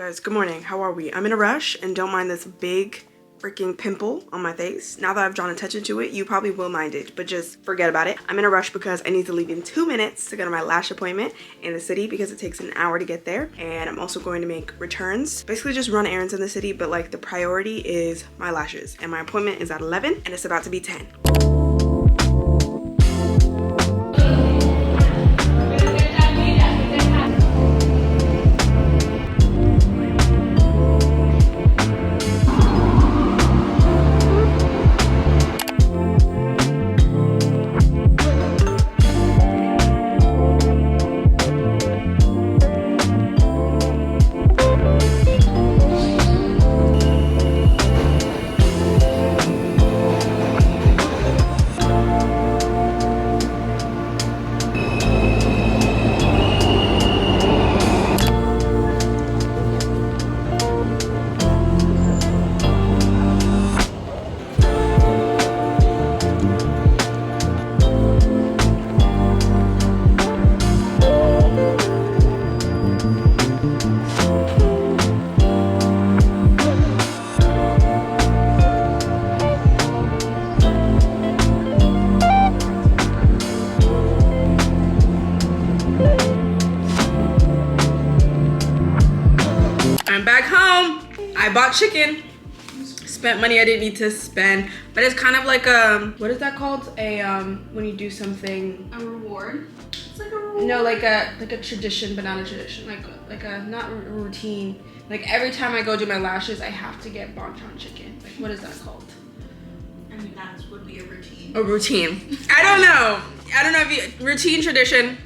Guys, good morning. How are we? I'm in a rush and don't mind this big freaking pimple on my face. Now that I've drawn attention to it, you probably will mind it, but just forget about it. I'm in a rush because I need to leave in 2 minutes to go to my lash appointment in the city because it takes an hour to get there. And I'm also going to make returns. Basically just run errands in the city, but like the priority is my lashes. And my appointment is at 11 and it's about to be 10. I'm back home. I bought chicken. Spent money I didn't need to spend, but it's kind of like a, what is that called? A when you do something. A reward. It's like a reward. No, like a tradition, but not a tradition. Like a not a routine. Like every time I go do my lashes, I have to get bonchon chicken. Like what is that called? I mean, that would be a routine. A routine. I don't know. If you routine tradition.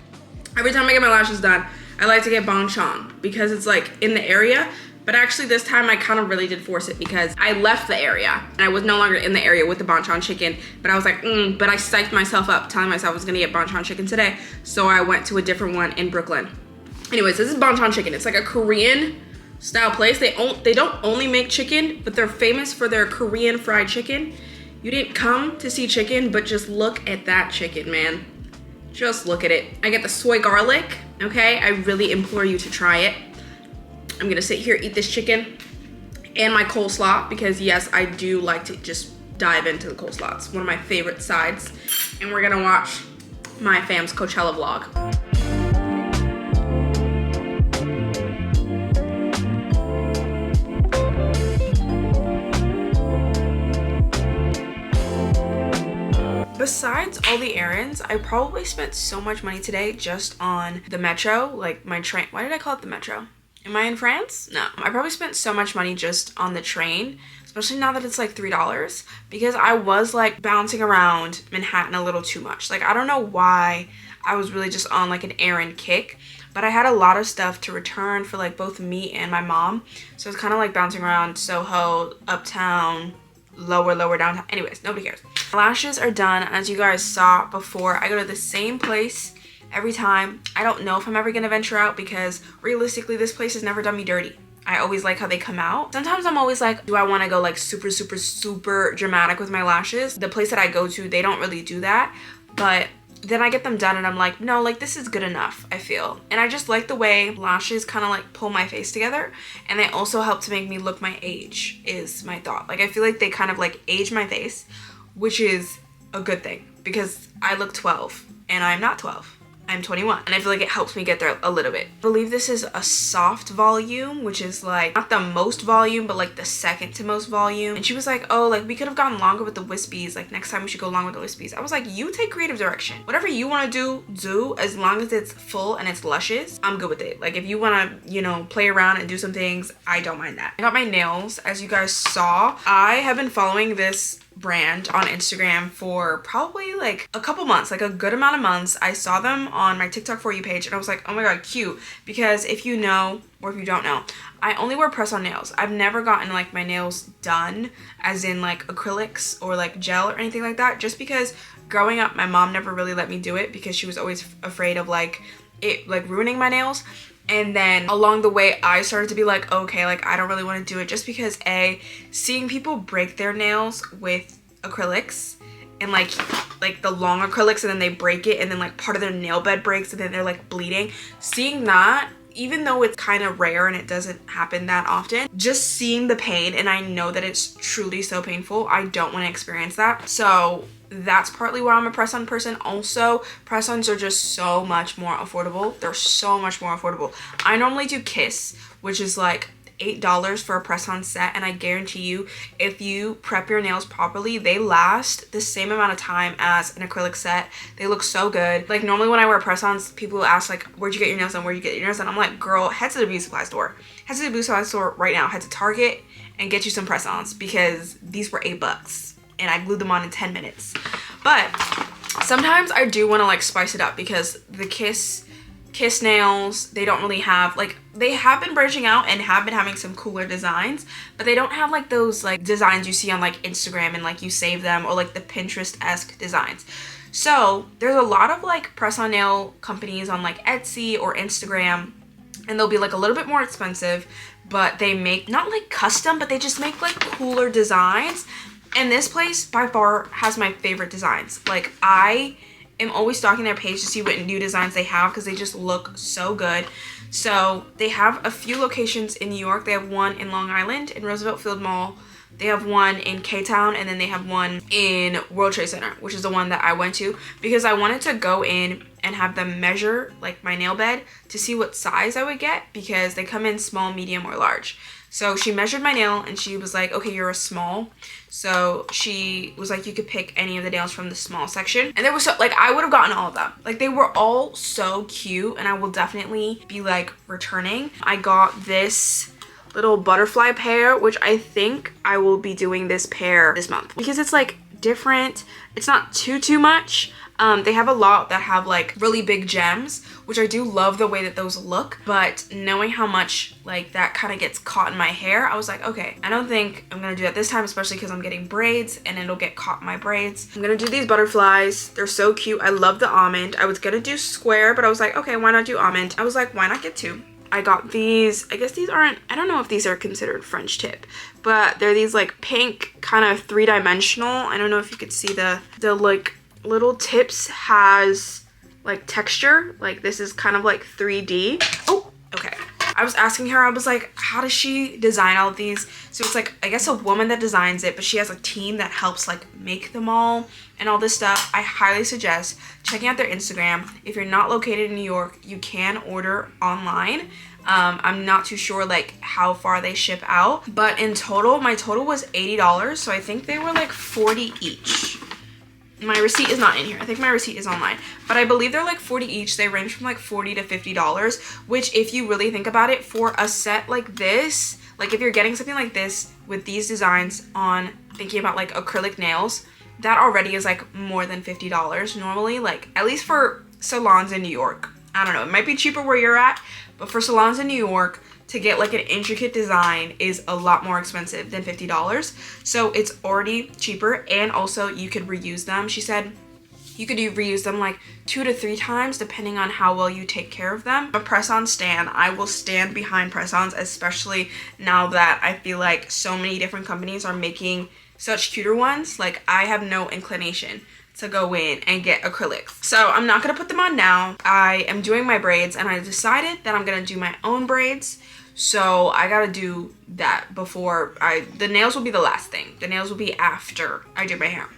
Every time I get my lashes done, I like to get bonchon because it's like in the area. But actually this time I kind of really did force it because I left the area and I was no longer in the area with the bonchon chicken. But I was like, but I psyched myself up telling myself I was gonna get bonchon chicken today. So I went to a different one in Brooklyn. Anyways, this is bonchon chicken. It's like a Korean style place. They don't only make chicken, but they're famous for their Korean fried chicken. You didn't come to see chicken, but just look at that chicken, man. Just look at it. I get the soy garlic, okay? I really implore you to try it. I'm gonna sit here, eat this chicken and my coleslaw because yes, I do like to just dive into the coleslaw. It's one of my favorite sides. And we're gonna watch my fam's Coachella vlog. Besides all the errands, I probably spent so much money today just on the metro, like my train. Why did I call it the metro? Am I in France? No. I probably spent so much money just on the train, especially now that it's like $3, because I was like bouncing around Manhattan a little too much. Like, I don't know why I was really just on like an errand kick, but I had a lot of stuff to return for like both me and my mom. So it's kind of like bouncing around Soho, Uptown, lower downtown. Anyways, nobody cares. My lashes are done. As you guys saw before, I go to the same place every time. I don't know if I'm ever gonna venture out because realistically this place has never done me dirty. I always like how they come out. Sometimes I'm always like, do I want to go like super dramatic with my lashes? The place that I go to, they don't really do that, but then I get them done and I'm like, no, like this is good enough, I feel. And I just like the way lashes kind of like pull my face together, and they also help to make me look my age, is my thought. Like I feel like they kind of like age my face, which is a good thing because I look 12 and I'm not 12. I'm 21 and I feel like it helps me get there a little bit. I believe this is a soft volume, which is like not the most volume, but like the second to most volume. And she was like, oh, like we could have gone longer with the wispies. Like next time we should go long with the wispies. I was like, you take creative direction. Whatever you want to do as long as it's full and it's luscious, I'm good with it. Like if you want to, you know, play around and do some things, I don't mind that. I got my nails, as you guys saw. I have been following this brand on Instagram for probably like a couple months, like a good amount of months. I saw them on my TikTok For You page and I was like, oh my god, cute. Because if you know, or if you don't know, I only wear press-on nails. I've never gotten like my nails done as in like acrylics or like gel or anything like that, just because growing up my mom never really let me do it because she was always afraid of like it like ruining my nails. And then along the way, I started to be like, okay, like I don't really want to do it just because seeing people break their nails with acrylics and like the long acrylics and then they break it and then like part of their nail bed breaks and then they're like bleeding. Seeing that even though it's kind of rare and it doesn't happen that often, just seeing the pain, and I know that it's truly so painful, I don't want to experience that. So that's partly why I'm a press-on person. Also, press-ons are just so much more affordable. They're so much more affordable. I normally do Kiss, which is like $8 for a press-on set, and I guarantee you, if you prep your nails properly, they last the same amount of time as an acrylic set. They look so good. Like, normally when I wear press-ons, people will ask like, where'd you get your nails done? Where'd you get your nails done? I'm like, girl, head to the beauty supply store. Head to the beauty supply store right now. Head to Target and get you some press-ons, because these were $8 and I glued them on in 10 minutes. But sometimes I do want to like spice it up, because the Kiss nails, they don't really have, like, they have been branching out and have been having some cooler designs, but they don't have like those like designs you see on like Instagram and like you save them, or like the Pinterest-esque designs. So there's a lot of like press-on nail companies on like Etsy or Instagram, and they'll be like a little bit more expensive, but they make not like custom, but they just make like cooler designs. And this place by far has my favorite designs. Like, I am always stalking their page to see what new designs they have, because they just look so good. So they have a few locations in New York. They have one in Long Island in Roosevelt Field Mall. They have one in K-Town, and then they have one in World Trade Center, which is the one that I went to, because I wanted to go in and have them measure like my nail bed to see what size I would get, because they come in small, medium, or large. So she measured my nail and she was like, okay, you're a small. So she was like, you could pick any of the nails from the small section. And there was so, like, I would have gotten all of them. Like, they were all so cute, and I will definitely be like returning. I got this little butterfly pair, which I think I will be doing this pair this month, because it's like different. It's not too much. They have a lot that have like really big gems, which I do love the way that those look, but knowing how much like that kind of gets caught in my hair, I was like, okay, I don't think I'm gonna do that this time, especially because I'm getting braids and it'll get caught in my braids. I'm gonna do these butterflies. They're so cute. I love the almond. I was gonna do square, but I was like, okay, why not do almond? I was like, why not get two? I got these, I guess these aren't, I don't know if these are considered French tip, but they're these like pink kind of three-dimensional. I don't know if you could see the like little tips has like texture. Like, this is kind of like 3D. Oh, okay. I was asking her, I was like, how does she design all of these? So it's like, I guess a woman that designs it, but she has a team that helps like make them all and all this stuff. I highly suggest checking out their Instagram. If you're not located in New York, you can order online. I'm not too sure like how far they ship out, but in total, my total was $80. So I think they were like 40 each. My receipt is not in here. I think my receipt is online, but I believe they're like 40 each. They range from like $40 to $50, which, if you really think about it, for a set like this, like if you're getting something like this with these designs on, thinking about like acrylic nails, that already is like more than $50 normally, like at least for salons in New York. I don't know, it might be cheaper where you're at, but for salons in New York, to get like an intricate design is a lot more expensive than $50. So it's already cheaper, and also you could reuse them. She said you could reuse them like 2 to 3 times depending on how well you take care of them. A press-on stan. I will stand behind press-ons, especially now that I feel like so many different companies are making such cuter ones. Like, I have no inclination to go in and get acrylics. So I'm not gonna put them on now. I am doing my braids, and I decided that I'm gonna do my own braids. So I gotta do that before the nails will be the last thing. The nails will be after I do my hair.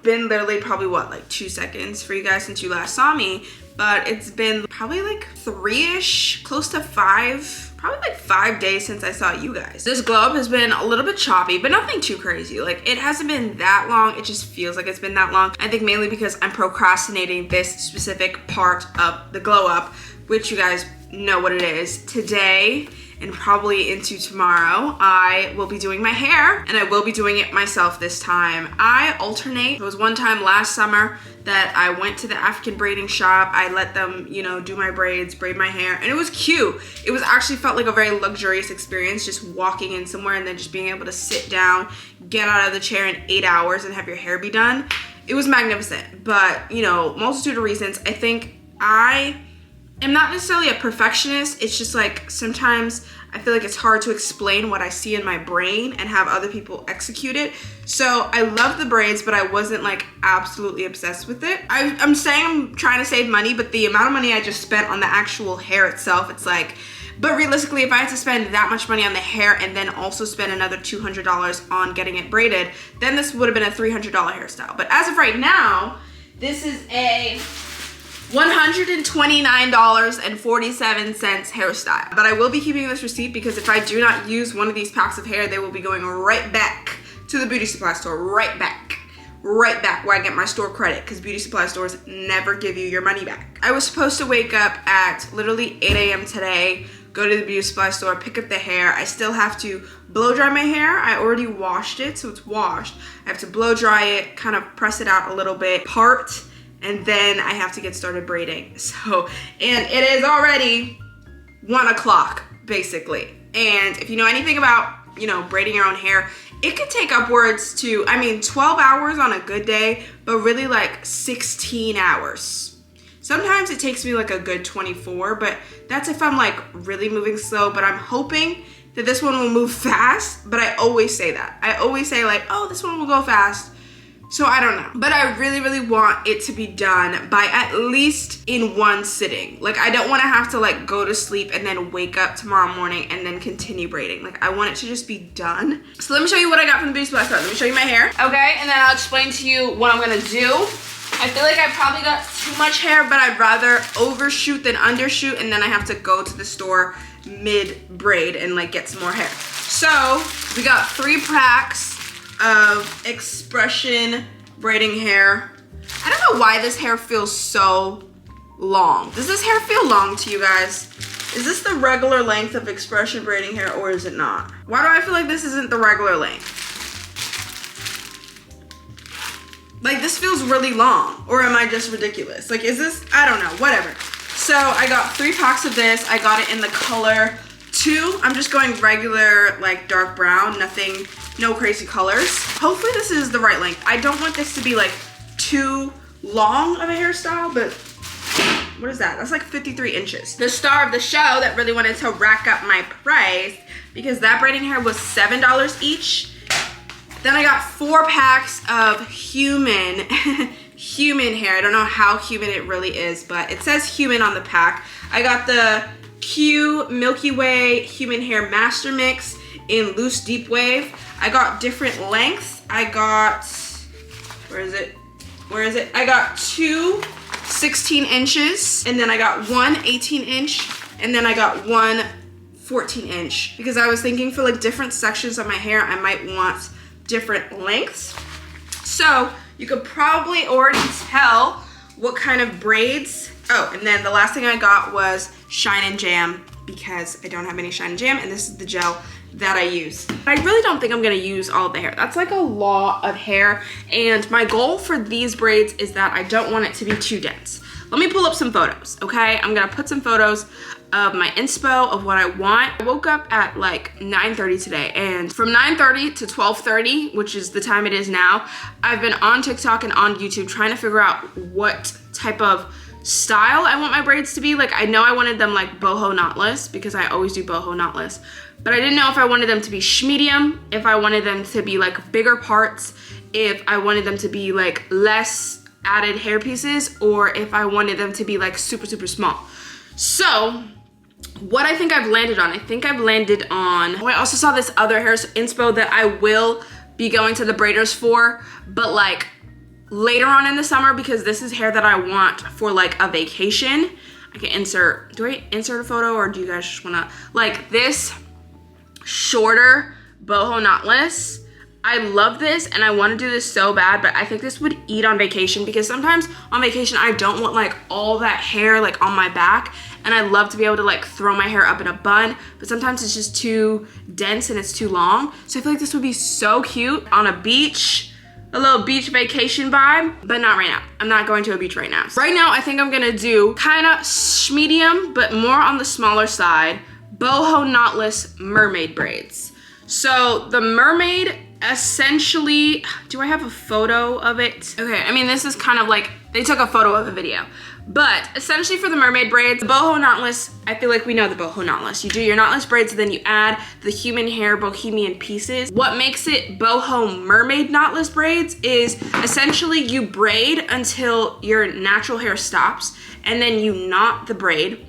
Been literally probably what, like 2 seconds for you guys since you last saw me, but it's been probably like 3-ish, close to 5, probably like 5 days since I saw you guys. This glow up has been a little bit choppy, but nothing too crazy. Like, it hasn't been that long. It just feels like it's been that long. I think mainly because I'm procrastinating this specific part of the glow up, which you guys know what it is. Today, and probably into tomorrow, I will be doing my hair, and I will be doing it myself this time. I alternate. There was one time last summer that I went to the African braiding shop. I let them, you know, do my braids, braid my hair, and it was cute. It was actually felt like a very luxurious experience, just walking in somewhere and then just being able to sit down, get out of the chair in 8 hours and have your hair be done. It was magnificent, but, you know, multitude of reasons. I think I am not necessarily a perfectionist. It's just like sometimes I feel like it's hard to explain what I see in my brain and have other people execute it. So I love the braids, but I wasn't like absolutely obsessed with it. I'm saying I'm trying to save money, but the amount of money I just spent on the actual hair itself, it's like, but realistically, if I had to spend that much money on the hair and then also spend another $200 on getting it braided, then this would have been a $300 hairstyle. But as of right now, this is a $129.47 hairstyle. But I will be keeping this receipt because if I do not use one of these packs of hair, they will be going right back to the beauty supply store, right back where I get my store credit, because beauty supply stores never give you your money back. I was supposed to wake up at literally 8 a.m. today, go to the beauty supply store, pick up the hair. I still have to blow dry my hair. I already washed it, so it's washed. I have to blow dry it, kind of press it out a little bit, part, and then I have to get started braiding. So, and it is already 1 o'clock, basically. And if you know anything about, you know, braiding your own hair, it could take upwards to, I mean, 12 hours on a good day, but really like 16 hours. Sometimes it takes me like a good 24, but that's if I'm like really moving slow. But I'm hoping that this one will move fast, but I always say that. I always say like, oh, this one will go fast. So I don't know, but I really, really want it to be done by at least in one sitting. Like I don't want to have to like go to sleep and then wake up tomorrow morning and then continue braiding. Like I want it to just be done. So let me show you what I got from the beauty supply store. Let me show you my hair. Okay, and then I'll explain to you what I'm gonna do. I feel like I probably got too much hair, but I'd rather overshoot than undershoot, and then I have to go to the store mid-braid and like get some more hair. So we got 3 packs of expression braiding hair. I don't know why this hair feels so long. Does this hair feel long to you guys? Is this the regular length of expression braiding hair, or is it not? Why do I feel like this isn't the regular length? Like this feels really long, or am I just ridiculous? Like is this, I don't know, whatever. So I got 3 packs of this. I got it in the color 2. I'm just going regular like dark brown, nothing, no crazy colors. Hopefully this is the right length. I don't want this to be like too long of a hairstyle, but what is that? That's like 53 inches. The star of the show that really wanted to rack up my price, because that braiding hair was $7 each. Then I got 4 packs of human hair. I don't know how human it really is, but it says human on the pack. I got the 𝐿𝐴 human hair master mix in loose deep wave. I got different lengths. I got, where is it? I got 2 16 inches, and then I got 1 18 inch, and then I got 1 14 inch, because I was thinking for like different sections of my hair, I might want different lengths. So you could probably already tell what kind of braids. Oh, and then the last thing I got was Shine and Jam, because I don't have any Shine and Jam, and this is the gel that I use. I really don't think I'm gonna use all of the hair. That's like a lot of hair, and my goal for these braids is that I don't want it to be too dense. Let me pull up some photos, okay? I'm gonna put some photos of my inspo of what I want. I woke up at like 9:30 today, and from 9:30 to 12:30, which is the time it is now, I've been on TikTok and on YouTube trying to figure out what type of style I want my braids to be. Like I know I wanted them like boho knotless, because I always do boho knotless, but I didn't know if I wanted them to be medium, if I wanted them to be like bigger parts, if I wanted them to be like less added hair pieces, or if I wanted them to be like super, super small. So what I think I've landed on, oh, I also saw this other hair inspo that I will be going to the braiders for, but like later on in the summer, because this is hair that I want for like a vacation. I can insert, do I insert a photo, or do you guys just wanna, like this shorter boho knotless. I love this and I wanna do this so bad, but I think this would eat on vacation, because sometimes on vacation I don't want like all that hair like on my back, and I love to be able to like throw my hair up in a bun, but sometimes it's just too dense and it's too long. So I feel like this would be so cute on a beach, a little beach vacation vibe, but not right now. I'm not going to a beach right now. Right now, I think I'm gonna do kind of medium, but more on the smaller side, boho knotless mermaid braids. So the mermaid, essentially, do I have a photo of it? Okay, I mean, this is kind of like, they took a photo of the video, But essentially for the mermaid braids, the boho knotless, I feel like we know the boho knotless. You do your knotless braids, then you add the human hair bohemian pieces. What makes it boho mermaid knotless braids is essentially you braid until your natural hair stops, and then you knot the braid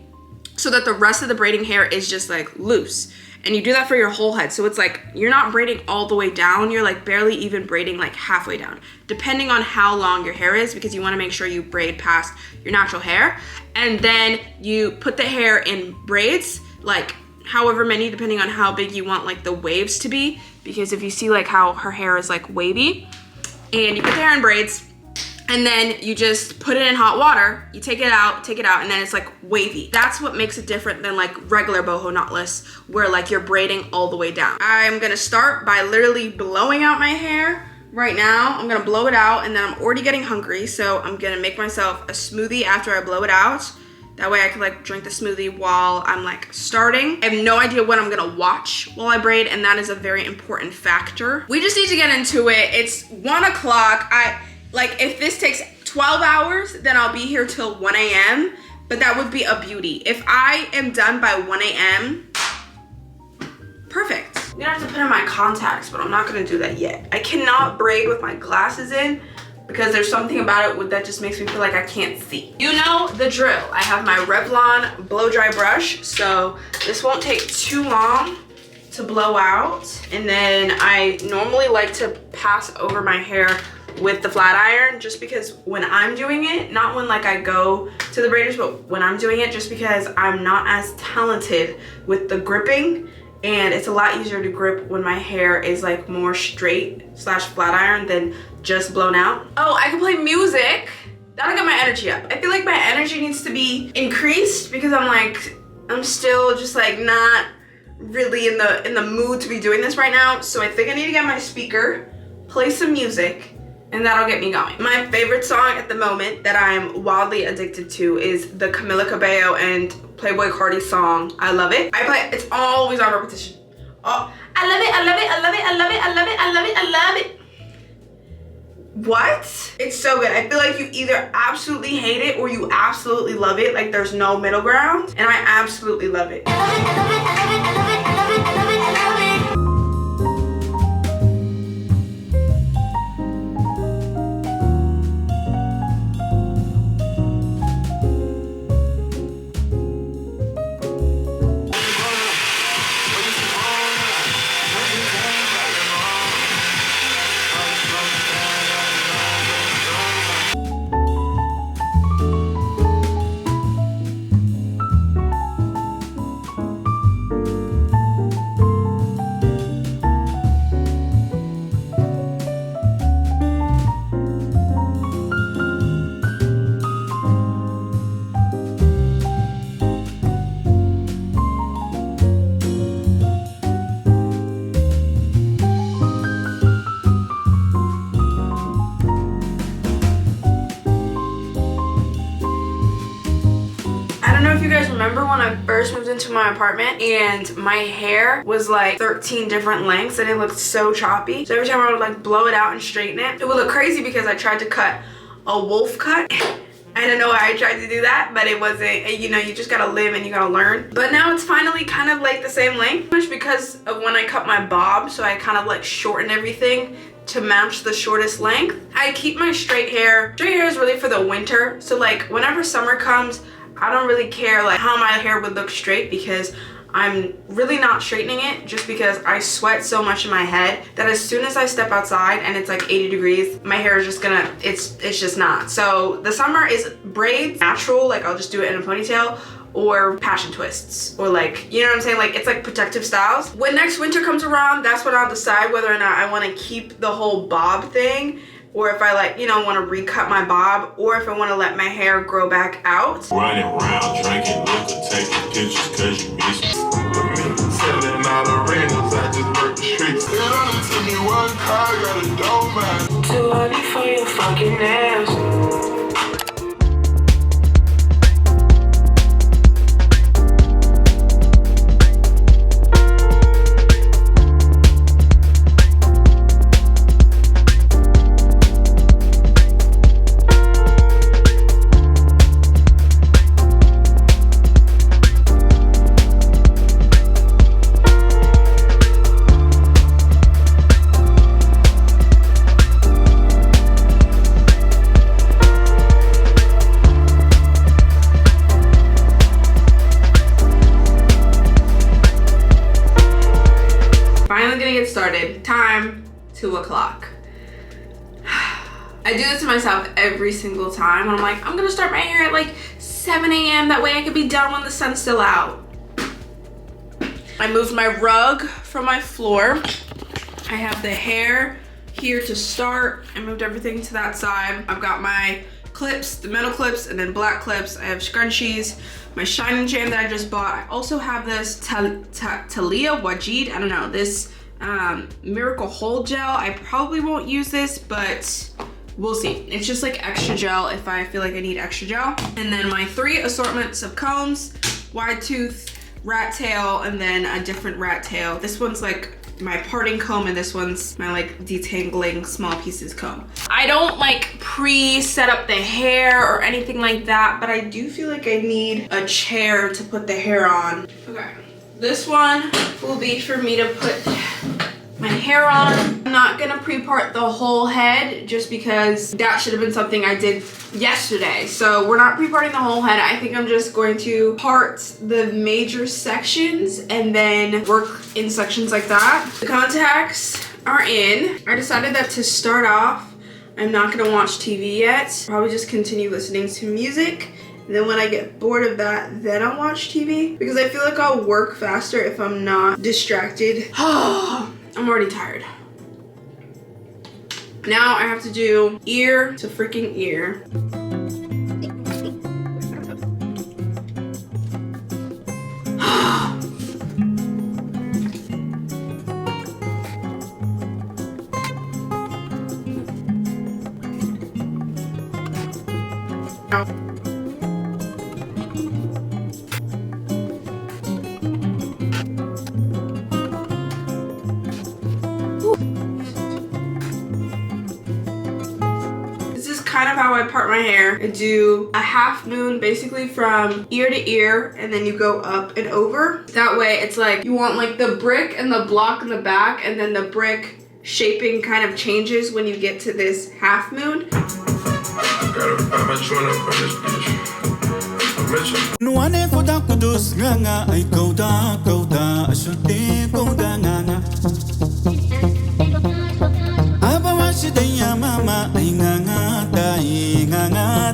so that the rest of the braiding hair is just like loose. And you do that for your whole head. So it's like, you're not braiding all the way down, you're like barely even braiding like halfway down, depending on how long your hair is, because you wanna make sure you braid past your natural hair. And then you put the hair in braids, like however many, depending on how big you want like the waves to be. Because if you see like how her hair is like wavy, and you put the hair in braids, and then you just put it in hot water, you take it out, and then it's like wavy. That's what makes it different than like regular boho knotless, where like you're braiding all the way down. I'm gonna start by literally blowing out my hair right now. I'm gonna blow it out, and then I'm already getting hungry, so I'm gonna make myself a smoothie after I blow it out. That way I can like drink the smoothie while I'm like starting. I have no idea what I'm gonna watch while I braid, and that is a very important factor. We just need to get into it. It's 1 o'clock. Like, if this takes 12 hours, then I'll be here till 1 a.m., but that would be a beauty. If I am done by 1 a.m., perfect. I'm gonna have to put in my contacts, but I'm not gonna do that yet. I cannot braid with my glasses in because there's something about it that just makes me feel like I can't see. You know the drill. I have my Revlon blow dry brush, so this won't take too long to blow out. And then I normally like to pass over my hair with the flat iron, just because when I'm doing it, not when like I go to the braiders, but when I'm doing it, just because I'm not as talented with the gripping, and it's a lot easier to grip when my hair is like more straight / flat iron than just blown out. Oh, I can play music. That'll get my energy up. I feel like my energy needs to be increased because I'm still just like not really in the mood to be doing this right now. So I think I need to get my speaker, play some music, and that'll get me going. My favorite song at the moment that I'm wildly addicted to is the 𝐿𝐻𝐿 𝐄𝐬𝐢 and Playboi Carti song, I Love It. It's always on repetition. Oh, I love it, I love it, I love it, I love it, I love it, I love it, I love it. What? It's so good. I feel like you either absolutely hate it or you absolutely love it. Like there's no middle ground, and I absolutely love it. I love it, I love it, I love it, I love it, I love it, I love it, I love it. Remember when I first moved into my apartment and my hair was like 13 different lengths and it looked so choppy? So every time I would like blow it out and straighten it, it would look crazy because I tried to cut a wolf cut. I don't know why I tried to do that, but it wasn't, you know, you just gotta live and you gotta learn. But now it's finally kind of like the same length, much because of when I cut my bob, so I kind of like shortened everything to match the shortest length. I keep my straight hair. Straight hair is really for the winter, so like whenever summer comes, I don't really care like how my hair would look straight because I'm really not straightening it, just because I sweat so much in my head that as soon as I step outside and it's like 80 degrees, my hair is just gonna, it's just not. So the summer is braids, natural, like I'll just do it in a ponytail, or passion twists, or like, you know what I'm saying? Like it's like protective styles. When next winter comes around, that's when I'll decide whether or not I wanna keep the whole bob thing, or if I like, you know, want to recut my bob, or if I want to let my hair grow back out. Running around, drinking liquor, taking pictures cause you miss me. Selling out arenas, I just work the streets. They only took me one car, got a dome man. Too early for your fucking nails. started. Time 2 o'clock. I do this to myself every single time. I'm like, I'm gonna start my hair at like 7 a.m. That way I can be done when the sun's still out. I moved my rug from my floor. I have the hair here to start. I moved everything to that side. I've got my clips, the metal clips, and then black clips. I have scrunchies, my shining jam that I just bought. I also have this 𝐿𝐻𝐻𝐿𝐻, I don't know, this miracle hold gel. I probably won't use this, but we'll see. It's just like extra gel if I feel like I need extra gel. And then my 3 assortments of combs, wide tooth, rat tail, and then a different rat tail. This one's like my parting comb, and this one's my like detangling small pieces comb. I don't like pre-set up the hair or anything like that, but I do feel like I need a chair to put the hair on. Okay, this one will be for me to put my hair on. I'm not gonna pre-part the whole head just because that should have been something I did yesterday. So we're not pre-parting the whole head. I think I'm just going to part the major sections and then work in sections like that. The contacts are in. I decided that to start off, I'm not gonna watch TV yet. Probably just continue listening to music. And then when I get bored of that, then I'll watch TV because I feel like I'll work faster if I'm not distracted. I'm already tired. Now I have to do ear to freaking ear. Kind of how I part my hair. I do a half moon basically from ear to ear, and then you go up and over. That way it's like you want like the brick and the block in the back, and then the brick shaping kind of changes when you get to this half moon. Mama ay nga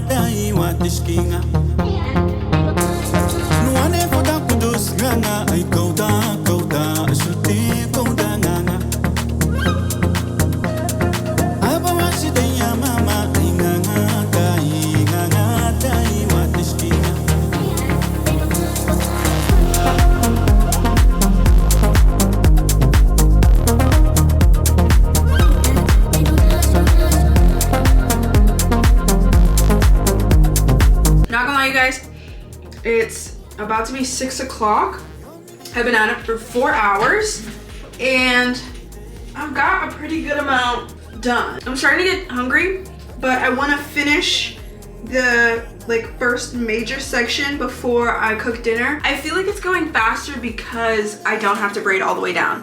dai watiskinga nuane foda kudus nga ay kauda asute kauda nga aba washidaya mama ay nga dai watiskinga. It's about to be 6 o'clock. I've been at it for 4 hours and I've got a pretty good amount done. I'm starting to get hungry, but I want to finish the first major section before I cook dinner. I feel like it's going faster because I don't have to braid all the way down.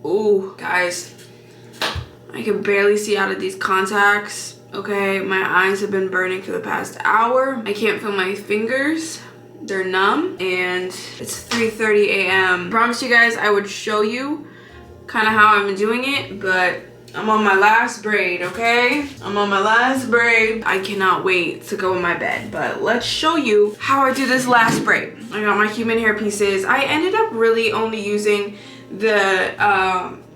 Ooh, guys, I can barely see out of these contacts. Okay, my eyes have been burning for the past hour. I can't feel my fingers. They're numb, and it's 3:30 a.m. I promised you guys I would show you kind of how I'm doing it, but I'm on my last braid, okay? I'm on my last braid. I cannot wait to go in my bed, but let's show you how I do this last braid. I got my human hair pieces. I ended up really only using the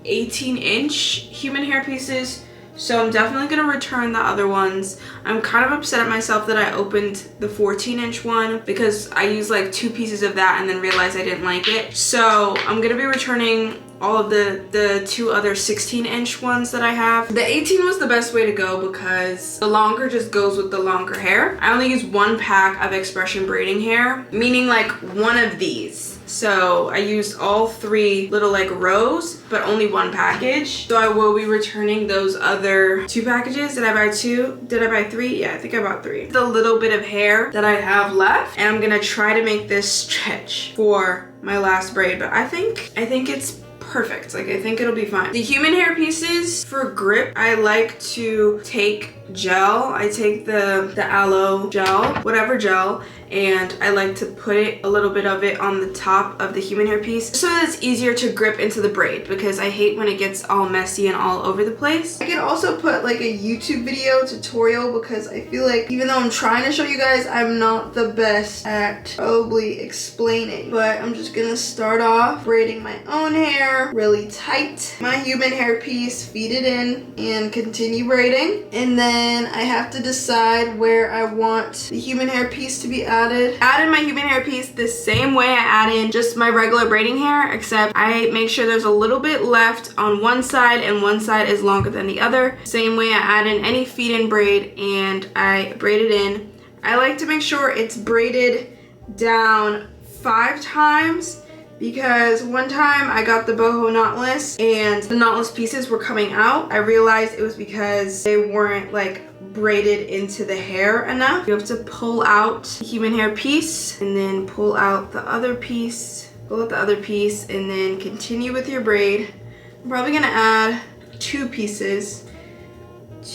18-inch human hair pieces, so I'm definitely gonna return the other ones. I'm kind of upset at myself that I opened the 14-inch one because I used like 2 pieces of that and then realized I didn't like it. So I'm gonna be returning all of the two other 16-inch ones that I have. The 18 was the best way to go because the longer just goes with the longer hair. I only use one pack of expression braiding hair, meaning like one of these. So I used all 3 little like rows, but only one package. So I will be returning those other 2 packages. Did I buy 2? Did I buy 3? Yeah, I think I bought 3. The little bit of hair that I have left, and I'm gonna try to make this stretch for my last braid, but I think it's perfect. Like, I think it'll be fine. The human hair pieces, for grip, I like to take gel. I take the aloe gel, whatever gel, and I like to put it, a little bit of it, on the top of the human hair piece so that it's easier to grip into the braid, because I hate when it gets all messy and all over the place. I could also put like a YouTube video tutorial, because I feel like even though I'm trying to show you guys, I'm not the best at probably explaining. But I'm just gonna start off braiding my own hair really tight, my human hair piece, feed it in, and continue braiding. And then I have to decide where I want the human hair piece to be added. Added my human hair piece the same way I add in just my regular braiding hair, except I make sure there's a little bit left on one side and one side is longer than the other. Same way I add in any feed-in braid, and I braid it in. I like to make sure it's braided down 5 times, because one time I got the boho knotless and the knotless pieces were coming out. I realized it was because they weren't like braided into the hair enough. You have to pull out the human hair piece and then pull out the other piece, and then continue with your braid. I'm probably gonna add 2 pieces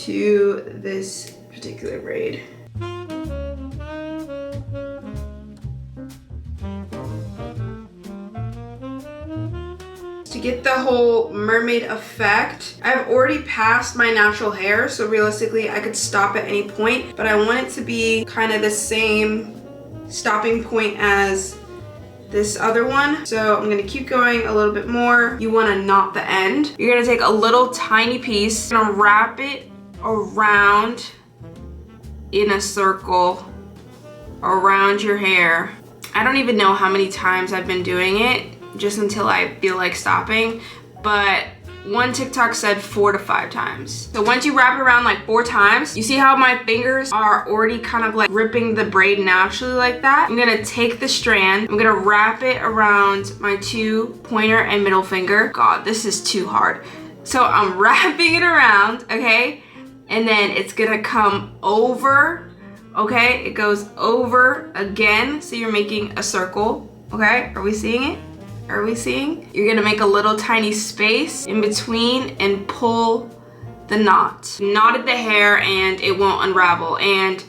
to this particular braid. To get the whole mermaid effect, I've already passed my natural hair, so realistically I could stop at any point, but I want it to be kind of the same stopping point as this other one. So I'm gonna keep going a little bit more. You wanna knot the end. You're gonna take a little tiny piece, you're gonna wrap it around in a circle around your hair. I don't even know how many times I've been doing it, just until I feel like stopping, but one TikTok said 4 to 5 times. So once you wrap it around like 4 times, you see how my fingers are already kind of like ripping the braid naturally like that? I'm gonna take the strand, I'm gonna wrap it around my 2 pointer and middle finger. God, this is too hard. So I'm wrapping it around, okay? And then it's gonna come over, okay? It goes over again, so you're making a circle, okay? Are we seeing it? Are we seeing? You're gonna make a little tiny space in between and pull the knot. Knotted the hair and it won't unravel. And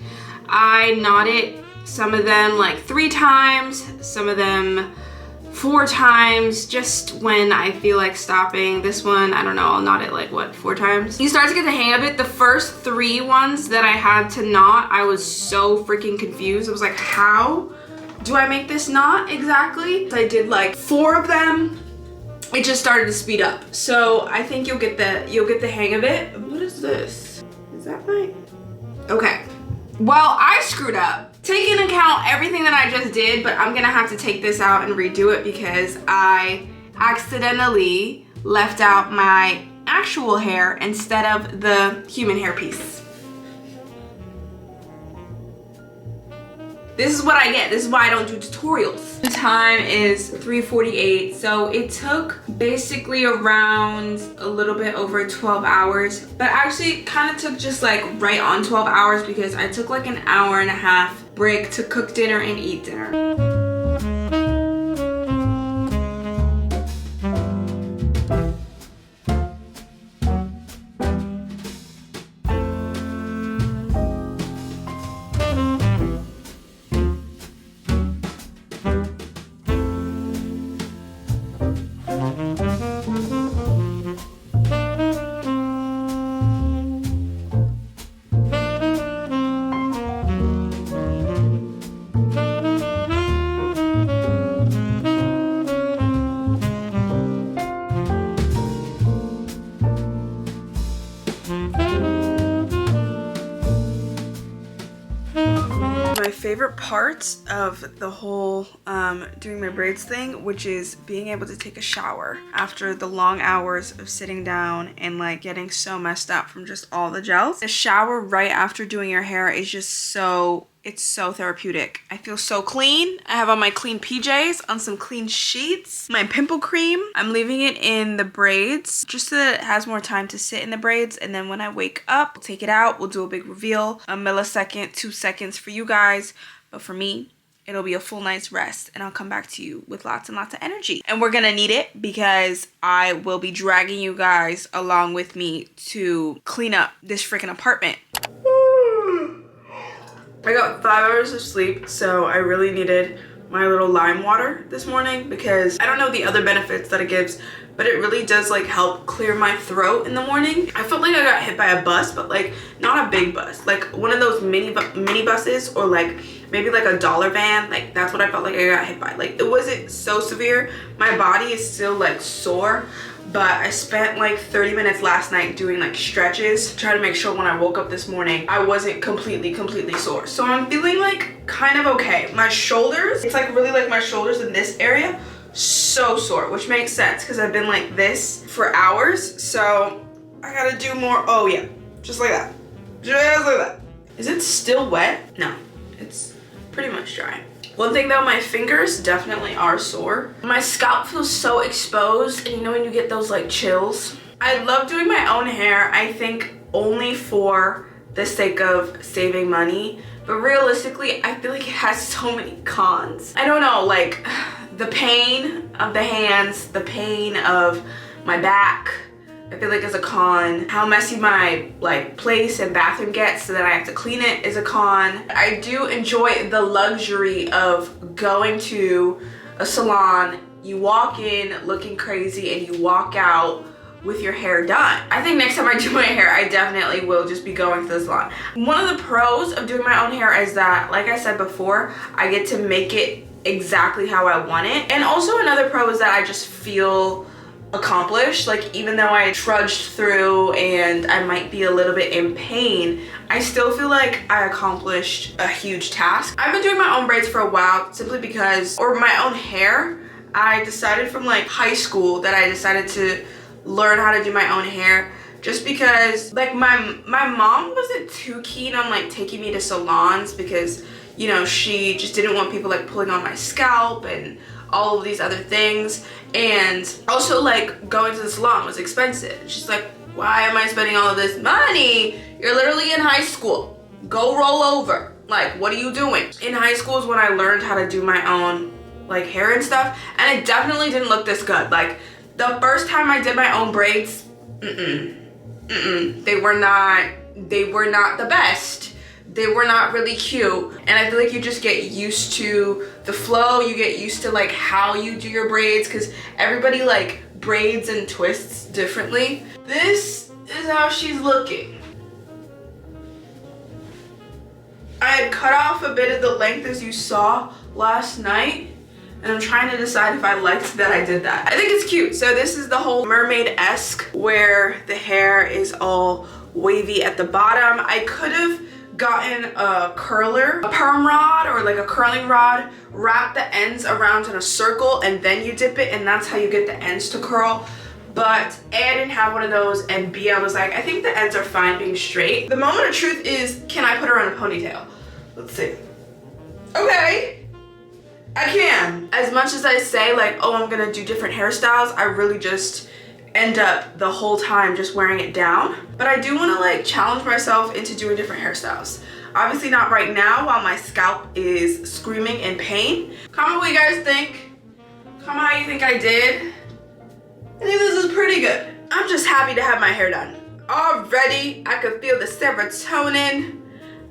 I knotted some of them like 3 times, some of them 4 times, just when I feel like stopping. This one, I don't know, I'll knot it like what, 4 times? You start to get the hang of it. The first 3 ones that I had to knot, I was so freaking confused. I was like, how do I make this knot exactly? I did like 4 of them. It just started to speed up. So I think you'll get the hang of it. What is this? Is that right? Okay. Well, I screwed up. Take into account everything that I just did, but I'm gonna have to take this out and redo it because I accidentally left out my actual hair instead of the human hair piece. This is what I get. This is why I don't do tutorials. The time is 3:48, so it took basically around a little bit over 12 hours, but actually it kind of took just like right on 12 hours because I took like an hour and a half break to cook dinner and eat dinner. favorite part of the whole doing my braids thing, which is being able to take a shower after the long hours of sitting down and like getting so messed up from just all the gels. The shower right after doing your hair is just so, it's so therapeutic. I feel so clean. I have on my clean PJs, on some clean sheets, my pimple cream. I'm leaving it in the braids just so that it has more time to sit in the braids, and then when I wake up, we'll take it out, we'll do a big reveal, a millisecond, 2 seconds for you guys, but for me, it'll be a full night's rest, and I'll come back to you with lots and lots of energy. And we're gonna need it because I will be dragging you guys along with me to clean up this freaking apartment. I got 5 hours of sleep, so I really needed my little lime water this morning because I don't know the other benefits that it gives, but it really does like help clear my throat in the morning. I felt like I got hit by a bus, but like not a big bus, like one of those mini buses, or like maybe like a dollar van. Like that's what I felt like I got hit by. Like it wasn't so severe. My body is still like sore, but I spent like 30 minutes last night doing like stretches, trying to make sure when I woke up this morning, I wasn't completely sore. So I'm feeling like kind of okay. My shoulders, it's like really like my shoulders in this area, so sore, which makes sense because I've been like this for hours. So I gotta do more. Oh yeah, just like that, just like that. Is it still wet? No, it's pretty much dry. One thing though, my fingers definitely are sore. My scalp feels so exposed, and you know when you get those like chills? I love doing my own hair, I think only for the sake of saving money, but realistically, I feel like it has so many cons. I don't know, like the pain of the hands, the pain of my back, I feel like is a con. How messy my like place and bathroom gets so that I have to clean it is a con. I do enjoy the luxury of going to a salon, you walk in looking crazy and you walk out with your hair done. I think next time I do my hair, I definitely will just be going to the salon. One of the pros of doing my own hair is that, like I said before, I get to make it exactly how I want it. And also another pro is that I just feel accomplished. Like even though I trudged through and I might be a little bit in pain, I still feel like I accomplished a huge task. I've been doing my own braids for a while simply because, or my own hair, I decided from like high school that I decided to learn how to do my own hair just because like my mom wasn't too keen on like taking me to salons because, you know, she just didn't want people like pulling on my scalp and all of these other things. And also like going to the salon was expensive. She's like, why am I spending all of this money? You're literally in high school. Go roll over. Like, what are you doing? In high school is when I learned how to do my own like hair and stuff. And it definitely didn't look this good. Like the first time I did my own braids, they were not the best. They were not really cute, and I feel like you just get used to the flow, you get used to like how you do your braids because everybody like braids and twists differently. This is how she's looking. I had cut off a bit of the length as you saw last night, and I'm trying to decide if I liked that I did that. I think it's cute. So this is the whole mermaid-esque where the hair is all wavy at the bottom. I could have gotten a curler, a perm rod, or like a curling rod, wrap the ends around in a circle and then you dip it and that's how you get the ends to curl. But A, I didn't have one of those, and B, I was like, I think the ends are fine being straight. The moment of truth is, can I put her in a ponytail? Let's see. Okay, I can. As much as I say like, oh, I'm gonna do different hairstyles, I really just end up the whole time just wearing it down. But I do want to like challenge myself into doing different hairstyles. Obviously not right now while my scalp is screaming in pain. Comment what you guys think. Comment how you think I did. I think this is pretty good. I'm just happy to have my hair done. Already, I could feel the serotonin.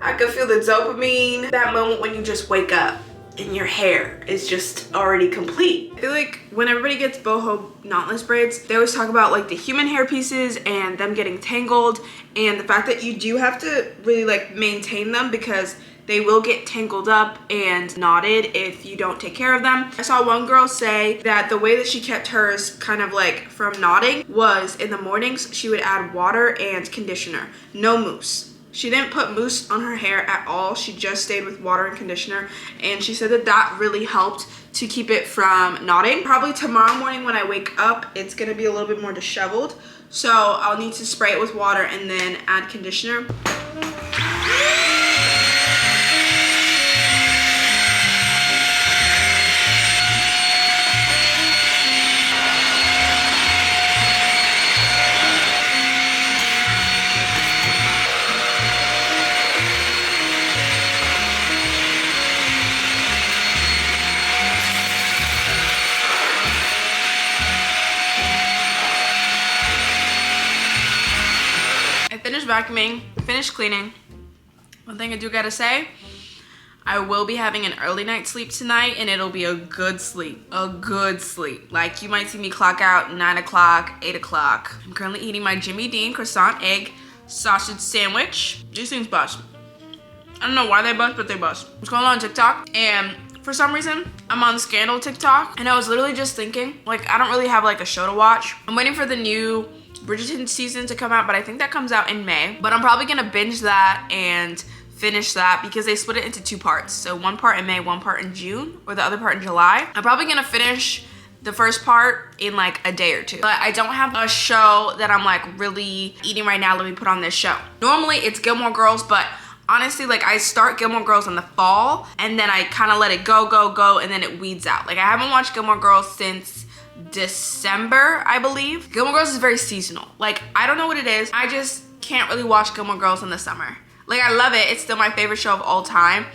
I could feel the dopamine. That moment when you just wake up and your hair is just already complete. I feel like when everybody gets boho knotless braids, they always talk about like the human hair pieces and them getting tangled, and the fact that you do have to really like maintain them because they will get tangled up and knotted if you don't take care of them. I saw one girl say that the way that she kept hers kind of like from knotting was in the mornings she would add water and conditioner, no mousse. She didn't put mousse on her hair at all. She just stayed with water and conditioner, and she said that that really helped to keep it from knotting. Probably tomorrow morning when I wake up, it's gonna be a little bit more disheveled, so I'll need to spray it with water and then add conditioner. Finished vacuuming, finished cleaning. One thing I do gotta say, I will be having an early night sleep tonight, and it'll be a good sleep. A good sleep. Like, you might see me clock out 9 o'clock, 8 o'clock. I'm currently eating my Jimmy Dean croissant egg sausage sandwich. These things bust. I don't know why they bust, but they bust. I was going on TikTok, and for some reason, I'm on Scandal TikTok, and I was literally just thinking, like, I don't really have like a show to watch. I'm waiting for the new Bridgerton season to come out, but I think that comes out in May. But I'm probably gonna binge that and finish that because they split it into 2 parts. So 1 part in May, 1 part in June, or the other part in July. I'm probably gonna finish the first part in like a day or 2. But I don't have a show that I'm like really eating right now. Let me put on this show. Normally it's Gilmore Girls, but honestly, like, I start Gilmore Girls in the fall and then I kind of let it go, and then it weeds out. Like, I haven't watched Gilmore Girls since December, I believe. Gilmore Girls is very seasonal. Like, I don't know what it is. I just can't really watch Gilmore Girls in the summer. Like, I love it. It's still my favorite show of all time,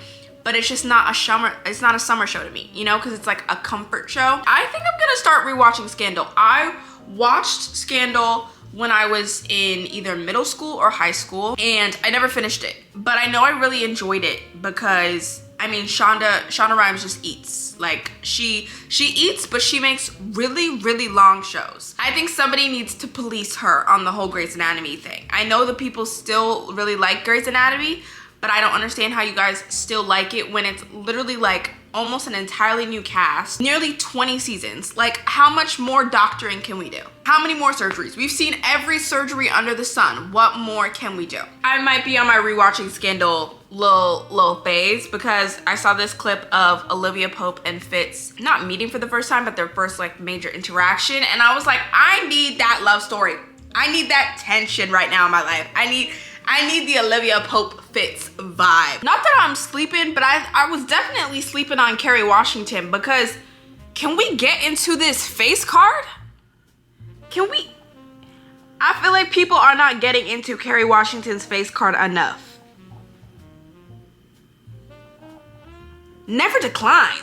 but it's just not a summer show to me, you know, because it's like a comfort show. I think I'm gonna start rewatching Scandal. I watched Scandal when I was in either middle school or high school, and I never finished it, but I know I really enjoyed it because, I mean, Shonda Rhimes just eats. Like, she eats, but she makes really, really long shows. I think somebody needs to police her on the whole Grey's Anatomy thing. I know the people still really like Grey's Anatomy, but I don't understand how you guys still like it when it's literally like almost an entirely new cast, nearly 20 seasons. Like, how much more doctoring can we do? How many more surgeries? We've seen every surgery under the sun. What more can we do? I might be on my rewatching Scandal little phase because I saw this clip of Olivia Pope and Fitz not meeting for the first time, but their first like major interaction, and I was like, I need that love story. I need that tension right now in my life. I need the Olivia Pope Fitz vibe. Not that I'm sleeping, but I was definitely sleeping on Kerry Washington because can we get into this face card? Can we? I feel like people are not getting into Kerry Washington's face card enough. Never declined.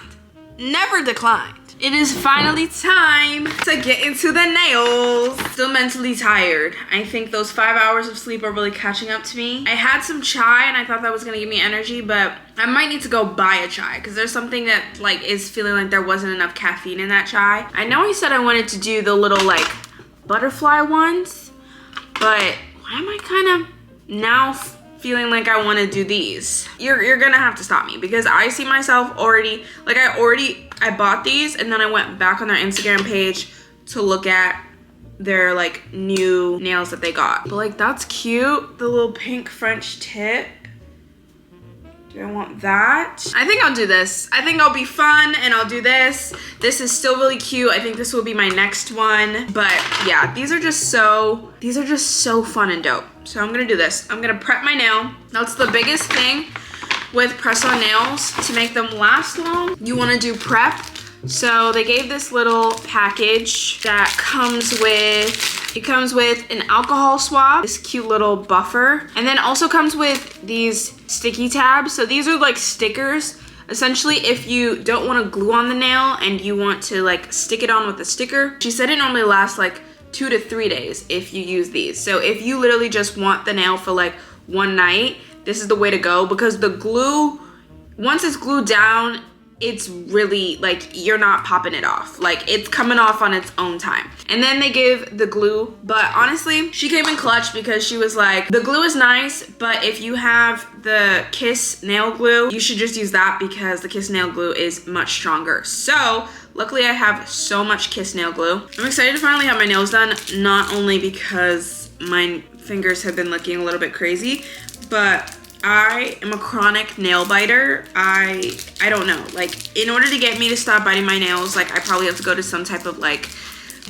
Never declined. It is finally time to get into the nails. Still mentally tired. I think those 5 hours of sleep are really catching up to me. I had some chai and I thought that was gonna give me energy, but I might need to go buy a chai because there's something that like is feeling like there wasn't enough caffeine in that chai. I know I said I wanted to do the little like butterfly ones, but why am I kind of now feeling like I want to do these? You're gonna have to stop me because I see myself already, like I bought these and then I went back on their Instagram page to look at their like new nails that they got. But like, that's cute, the little pink French tip. Do I want that? I think I'll do this. I think I'll be fun and I'll do this. This is still really cute. I think this will be my next one. But yeah, these are just so fun and dope. So I'm gonna do this. I'm gonna prep my nail. That's the biggest thing with press-on nails. To make them last long, you wanna do prep. So they gave this little package that comes with an alcohol swab, this cute little buffer, and then also comes with these sticky tabs. So these are like stickers. Essentially, if you don't want to glue on the nail and you want to like stick it on with a sticker, she said it normally lasts like 2 to 3 days if you use these. So if you literally just want the nail for like one night, this is the way to go because the glue, once it's glued down, it's really like, you're not popping it off. Like, it's coming off on its own time. And then they give the glue, but honestly, she came in clutch because she was like, the glue is nice, but if you have the Kiss nail glue, you should just use that because the Kiss nail glue is much stronger. So luckily I have so much Kiss nail glue. I'm excited to finally have my nails done, not only because my fingers have been looking a little bit crazy, but I am a chronic nail biter. I don't know, like in order to get me to stop biting my nails, like I probably have to go to some type of like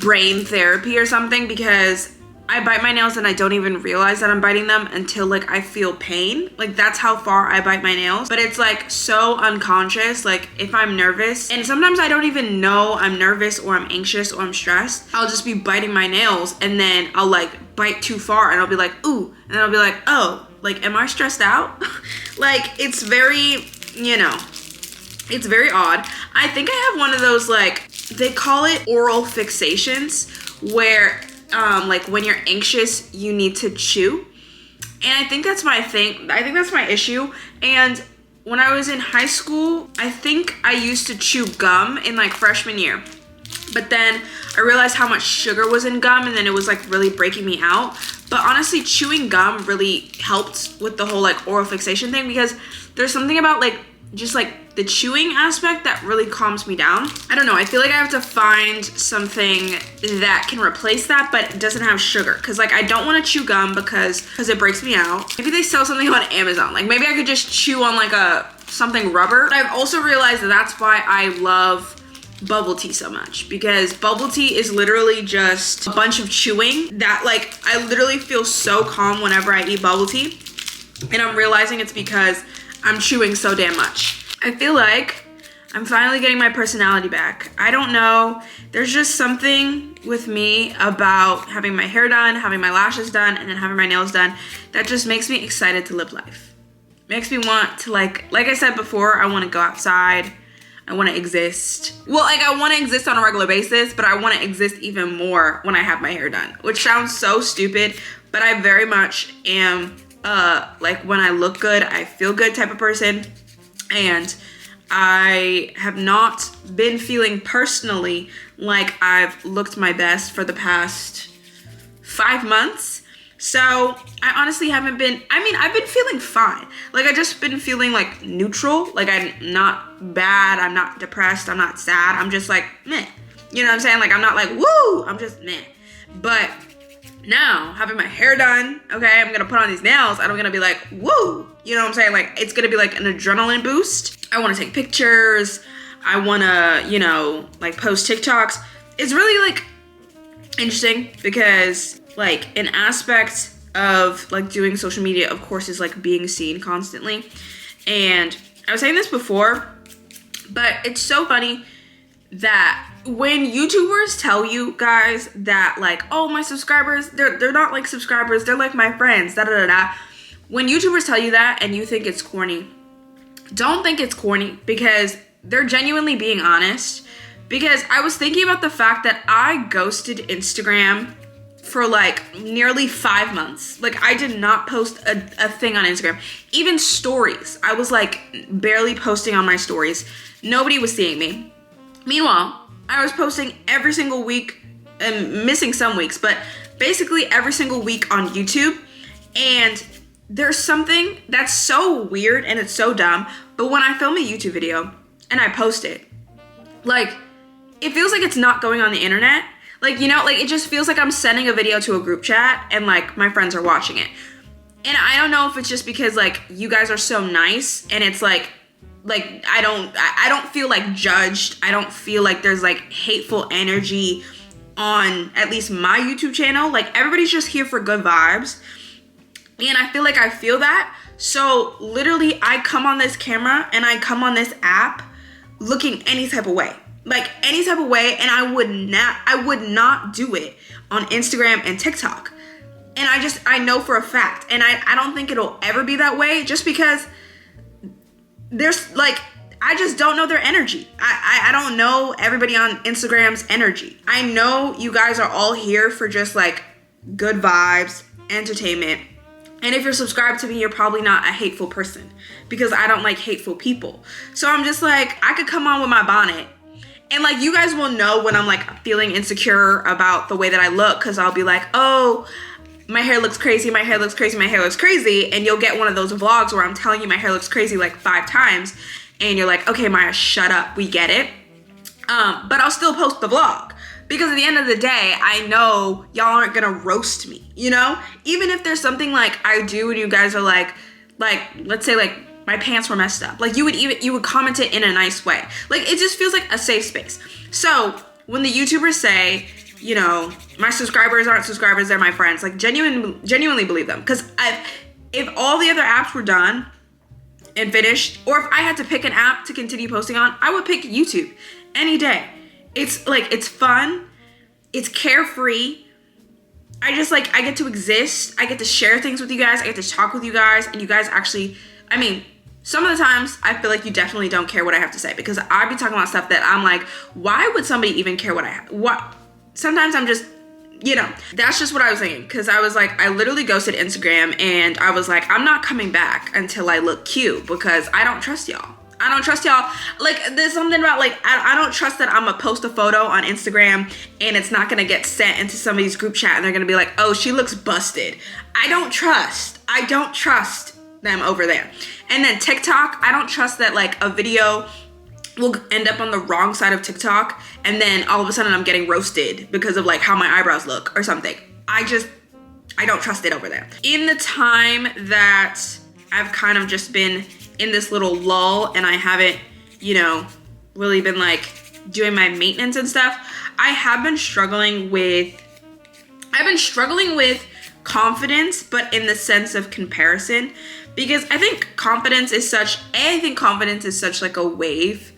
brain therapy or something, because I bite my nails and I don't even realize that I'm biting them until like I feel pain. Like that's how far I bite my nails. But it's like so unconscious. Like if I'm nervous, and sometimes I don't even know I'm nervous or I'm anxious or I'm stressed, I'll just be biting my nails and then I'll like bite too far and I'll be like, ooh, and then I'll be like, oh, like am I stressed out? Like it's very, you know, it's very odd. I think I have one of those, like they call it oral fixations, where like when you're anxious, you need to chew. And I think that's my thing. I think that's my issue. And when I was in high school, I think I used to chew gum in like freshman year. But then I realized how much sugar was in gum, and then it was like really breaking me out. But honestly, chewing gum really helped with the whole like oral fixation thing, because there's something about like just like the chewing aspect that really calms me down. I don't know, I feel like I have to find something that can replace that but doesn't have sugar, because like I don't want to chew gum because it breaks me out. Maybe they sell something on Amazon, like maybe I could just chew on like something rubber. But I've also realized that that's why I love bubble tea so much, because bubble tea is literally just a bunch of chewing that like I literally feel so calm whenever I eat bubble tea. And I'm realizing it's because I'm chewing so damn much. I feel like I'm finally getting my personality back. I don't know, there's just something with me about having my hair done, having my lashes done, and then having my nails done that just makes me excited to live life. Makes me want to like I said before, I want to go outside. I want to exist. Well, like I want to exist on a regular basis, but I want to exist even more when I have my hair done, which sounds so stupid, but I very much am like when I look good, I feel good type of person. And I have not been feeling personally like I've looked my best for the past 5 months. So I honestly haven't been, I mean, I've been feeling fine. Like I just been feeling like neutral. Like I'm not bad, I'm not depressed, I'm not sad. I'm just like, meh. You know what I'm saying? Like I'm not like, woo, I'm just meh. But now, having my hair done, okay, I'm gonna put on these nails and I'm gonna be like, woo, you know what I'm saying? Like, it's gonna be like an adrenaline boost. I wanna take pictures. I wanna, you know, like post TikToks. It's really like interesting because like an aspect of like doing social media, of course, is like being seen constantly. And I was saying this before, but it's so funny that when YouTubers tell you guys that like, oh, my subscribers, they're not like subscribers, they're like my friends, da da da da. When YouTubers tell you that and you think it's corny, don't think it's corny, because they're genuinely being honest. Because I was thinking about the fact that I ghosted Instagram for like nearly 5 months. Like I did not post a thing on Instagram. Even stories, I was like barely posting on my stories. Nobody was seeing me. Meanwhile, I was posting every single week, and missing some weeks, but basically every single week on YouTube. And there's something that's so weird and it's so dumb, but when I film a YouTube video and I post it, like it feels like it's not going on the internet. Like, you know, like it just feels like I'm sending a video to a group chat and like my friends are watching it. And I don't know if it's just because like you guys are so nice and it's like I don't feel like judged. I don't feel like there's like hateful energy on at least my YouTube channel. Like everybody's just here for good vibes. And I feel like I feel that. So literally I come on this camera and I come on this app looking any type of way. Like any type of way, and I would not do it on Instagram and TikTok. And I know for a fact, and I don't think it'll ever be that way, just because there's like, I just don't know their energy. I don't know everybody on Instagram's energy. I know you guys are all here for just like good vibes, entertainment. And if you're subscribed to me, you're probably not a hateful person, because I don't like hateful people. So I'm just like, I could come on with my bonnet and like you guys will know when I'm like feeling insecure about the way that I look, because I'll be like, oh, my hair looks crazy, my hair looks crazy, my hair looks crazy. And you'll get one of those vlogs where I'm telling you my hair looks crazy like 5 times. And you're like, okay, Maya, shut up, we get it. But I'll still post the vlog Because at the end of the day, I know y'all aren't gonna roast me, you know? Even if there's something like I do and you guys are like, let's say like my pants were messed up. Like you would comment it in a nice way. Like it just feels like a safe space. So when the YouTubers say, you know, my subscribers aren't subscribers, they're my friends, like genuinely believe them. Because if all the other apps were done and finished, or if I had to pick an app to continue posting on, I would pick YouTube any day. It's like, it's fun, it's carefree. I just like, I get to exist, I get to share things with you guys, I get to talk with you guys, and you guys actually, I mean, some of the times I feel like you definitely don't care what I have to say, because I be talking about stuff that I'm like, why would somebody even care what I have? What? Sometimes I'm just, you know, that's just what I was thinking, because I was like, I literally ghosted Instagram, and I was like, I'm not coming back until I look cute, because I don't trust y'all. I don't trust y'all. Like, there's something about like, I don't trust that I'm gonna post a photo on Instagram and it's not gonna get sent into somebody's group chat and they're gonna be like, oh, she looks busted. I don't trust them over there. And then TikTok, I don't trust that like a video will end up on the wrong side of TikTok and then all of a sudden I'm getting roasted because of like how my eyebrows look or something. I don't trust it over there. In the time that I've kind of just been in this little lull and I haven't, you know, really been like doing my maintenance and stuff, I have been struggling with confidence, but in the sense of comparison, because I think confidence is such like a wave.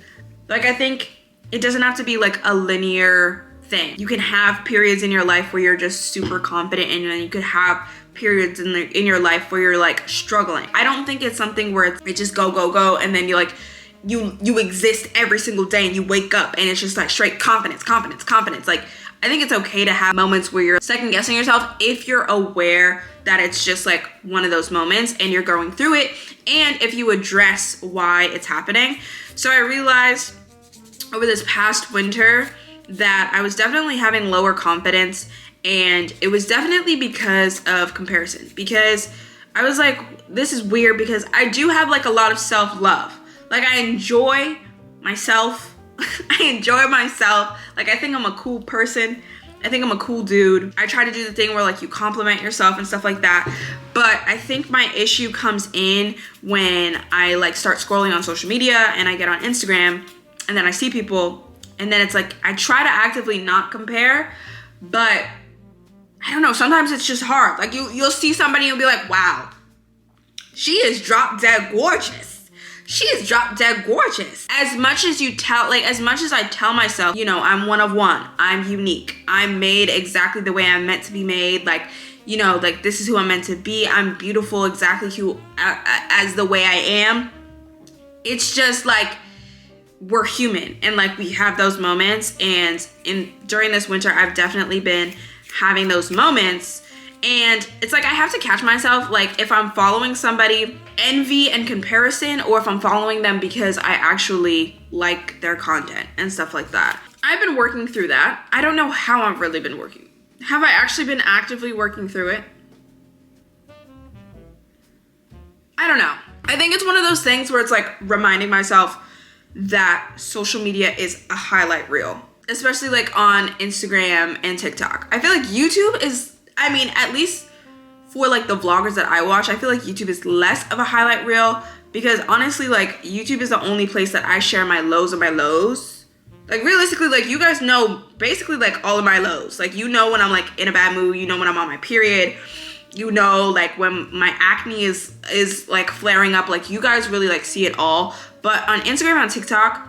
Like I think it doesn't have to be like a linear thing. You can have periods in your life where you're just super confident, and then you could have periods in your life where you're like struggling. I don't think it's something where it just go and then you like you exist every single day and you wake up and it's just like straight confidence. Like I think it's okay to have moments where you're second guessing yourself if you're aware that it's just like one of those moments and you're going through it, and if you address why it's happening. So I realized over this past winter that I was definitely having lower confidence, and it was definitely because of comparison, because I was like, this is weird, because I do have like a lot of self-love. Like I enjoy myself. Like I think I'm a cool person. I think I'm a cool dude. I try to do the thing where like you compliment yourself and stuff like that. But I think my issue comes in when I like start scrolling on social media and I get on Instagram and then I see people, and then it's like, I try to actively not compare, but I don't know, sometimes it's just hard. Like you'll see somebody and you'll be like, wow, she is drop dead gorgeous. She is drop dead gorgeous. As much as I tell myself, you know, I'm one of one, I'm unique, I'm made exactly the way I'm meant to be made, like, you know, like this is who I'm meant to be, I'm beautiful exactly as the way I am. It's just like, we're human, and like we have those moments, and during this winter I've definitely been having those moments, and it's like I have to catch myself, like if I'm following somebody envy and comparison, or if I'm following them because I actually like their content and stuff like that. I've been working through that. I don't know how I've really been working. Have I actually been actively working through it? I don't know. I think it's one of those things where it's like reminding myself that social media is a highlight reel, especially like on Instagram and TikTok. I feel like YouTube is, I mean, at least for like the vloggers that I watch, I feel like YouTube is less of a highlight reel, because honestly, like YouTube is the only place that I share my lows and my lows. Like realistically, like you guys know basically like all of my lows. Like you know when I'm like in a bad mood, you know when I'm on my period, you know like when my acne is like flaring up, like you guys really like see it all. But on Instagram and TikTok,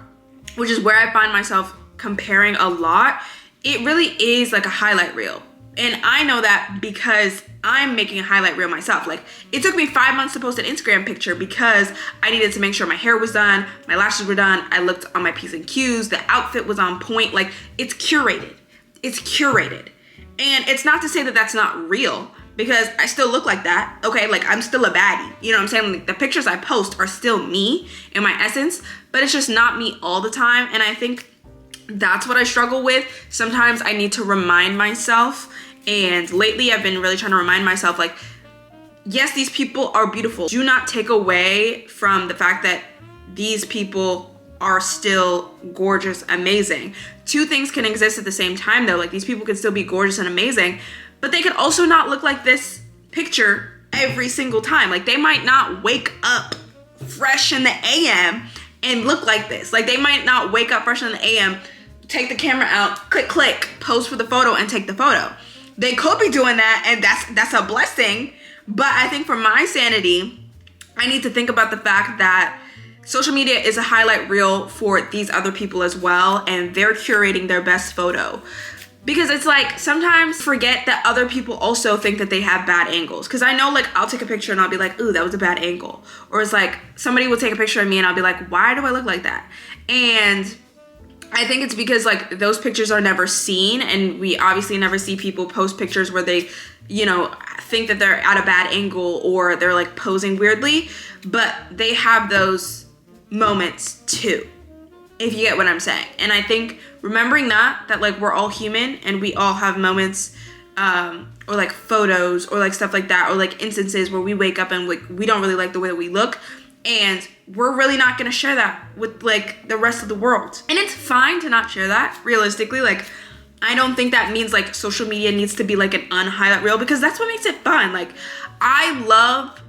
which is where I find myself comparing a lot, it really is like a highlight reel. And I know that because I'm making a highlight reel myself. Like it took me 5 months to post an Instagram picture because I needed to make sure my hair was done, my lashes were done, I looked on my P's and Q's, the outfit was on point. Like it's curated. It's curated. And it's not to say that that's not real, because I still look like that. Okay, like I'm still a baddie. You know what I'm saying? Like the pictures I post are still me in my essence, but it's just not me all the time. And I think that's what I struggle with. Sometimes I need to remind myself, and lately I've been really trying to remind myself, like, yes, these people are beautiful. Do not take away from the fact that these people are still gorgeous, amazing. Two things can exist at the same time though. Like these people can still be gorgeous and amazing, but they could also not look like this picture every single time. Like they might not wake up fresh in the AM and look like this. Like they might not wake up fresh in the AM, take the camera out, click, click, pose for the photo and take the photo. They could be doing that and that's a blessing. But I think for my sanity, I need to think about the fact that social media is a highlight reel for these other people as well, and they're curating their best photo. Because it's like, sometimes forget that other people also think that they have bad angles. Because I know, like, I'll take a picture and I'll be like, ooh, that was a bad angle. Or it's like, somebody will take a picture of me and I'll be like, why do I look like that? And I think it's because, like, those pictures are never seen, and we obviously never see people post pictures where they, you know, think that they're at a bad angle or they're, like, posing weirdly. But they have those moments too, if you get what I'm saying. And I think remembering that like we're all human and we all have moments or like photos or like stuff like that, or like instances where we wake up and like we don't really like the way that we look, and we're really not gonna share that with like the rest of the world. And it's fine to not share that, realistically. Like I don't think that means like social media needs to be like an unhighlight reel, because that's what makes it fun. Like I love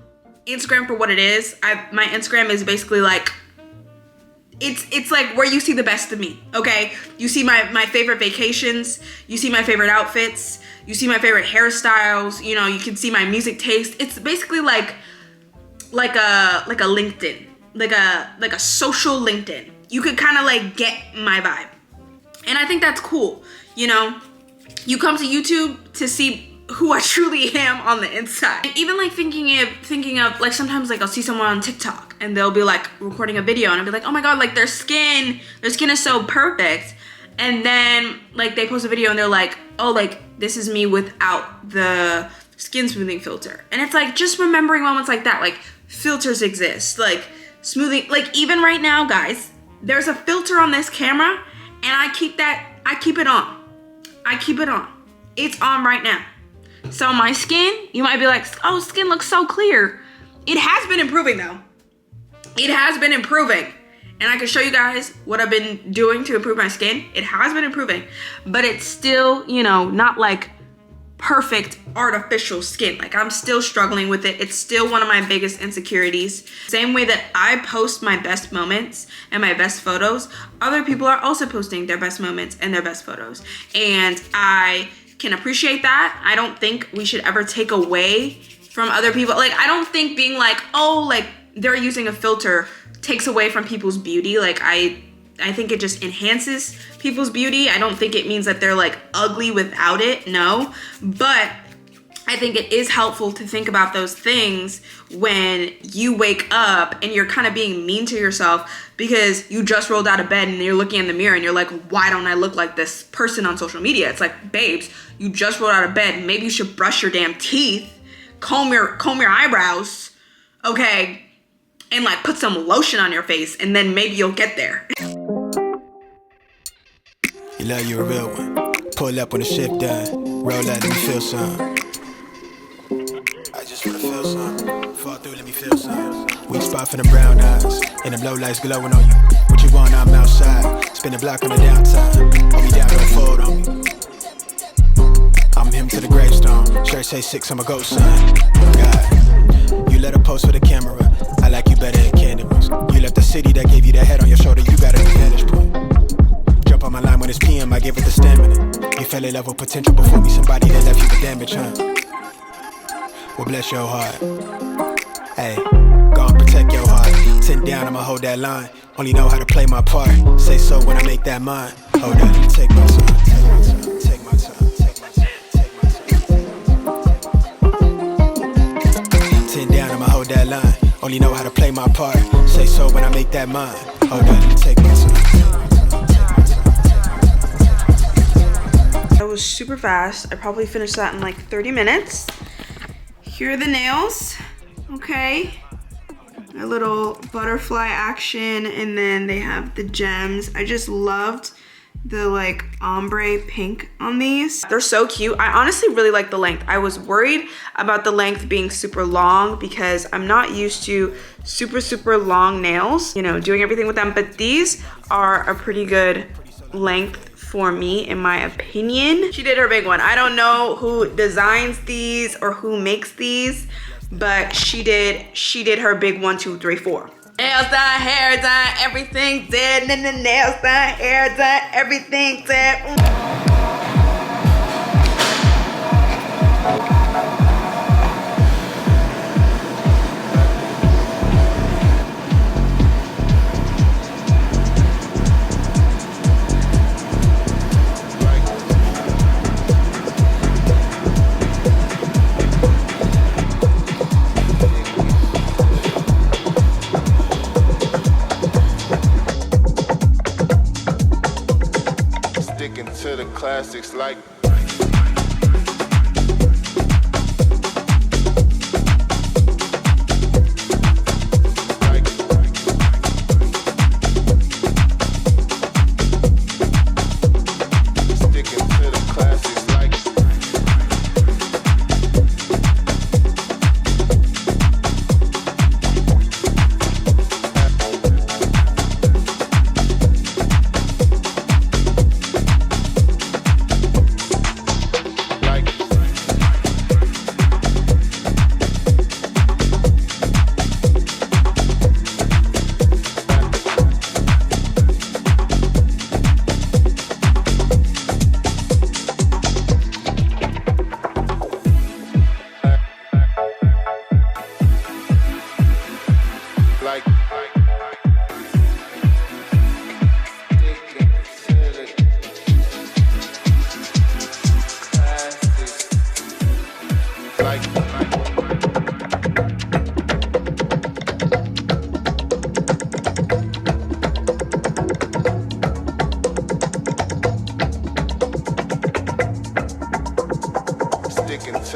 Instagram for what it is. My Instagram is basically like, it's like where you see the best of me, okay? You see my favorite vacations, you see my favorite outfits, you see my favorite hairstyles, you know, you can see my music taste. It's basically like a LinkedIn, like a social LinkedIn. You could kind of like get my vibe. And I think that's cool, you know? You come to YouTube to see who I truly am on the inside. And even like thinking of like, sometimes like I'll see someone on TikTok and they'll be like recording a video and I'll be like, oh my God, like their skin is so perfect. And then like they post a video and they're like, oh, like this is me without the skin smoothing filter. And it's like, just remembering moments like that, like filters exist, like smoothing, like even right now, guys, there's a filter on this camera and I keep it on. It's on right now. So my skin, you might be like, oh, skin looks so clear. It has been improving though. It has been improving. And I can show you guys what I've been doing to improve my skin. It has been improving, but it's still, you know, not like perfect artificial skin. Like I'm still struggling with it. It's still one of my biggest insecurities. Same way that I post my best moments and my best photos, other people are also posting their best moments and their best photos. And I can appreciate that. I don't think we should ever take away from other people. Like I don't think being like, oh, like they're using a filter takes away from people's beauty. Like I think it just enhances people's beauty. I don't think it means that they're like ugly without it, no. But I think it is helpful to think about those things when you wake up and you're kind of being mean to yourself because you just rolled out of bed and you're looking in the mirror and you're like, why don't I look like this person on social media? It's like, babes, you just rolled out of bed. Maybe you should brush your damn teeth, comb your eyebrows, okay? And like put some lotion on your face and then maybe you'll get there. You love you a real one. Pull up when the shift done. Roll out, let me feel some. I just wanna feel some. Fall through, let me feel some. Weak spot for the brown eyes. And the low lights glowing on you. What you want, I'm outside. Spin the block on the downtime. Hold me down, don't fold on me. I'm him to the gravestone. Shirt say 6, I'm a ghost son. God. You let her post for the camera. I like you better than candles. You left the city that gave you the head on your shoulder. You got a new vantage point. Jump on my line when it's PM, I give it the stamina. You fell in love with potential before me, somebody that left you with damage, huh? Well, bless your heart. Hey, go and protect your heart. Sit down, I'ma hold that line. Only know how to play my part. Say so when I make that mine. Hold on, let me take my time. Take my time, take my time, take my time, take my time. Sit down, I'ma hold that line. Only know how to play my part. Say so when I make that mine. Hold on, let me take my time. That was super fast. I probably finished that in like 30 minutes. Here are the nails, okay? A little butterfly action, and then they have the gems. I just loved the like ombre pink on these. They're so cute. I honestly really like the length. I was worried about the length being super long because I'm not used to super long nails, you know, doing everything with them, but these are a pretty good length for me, in my opinion. She did her big one. I don't know who designs these or who makes these, but she did her big 1, 2, 3, 4. Nails done, hair done, everything dead. Nails done, hair done, everything dead. To the classics like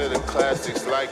to the classics like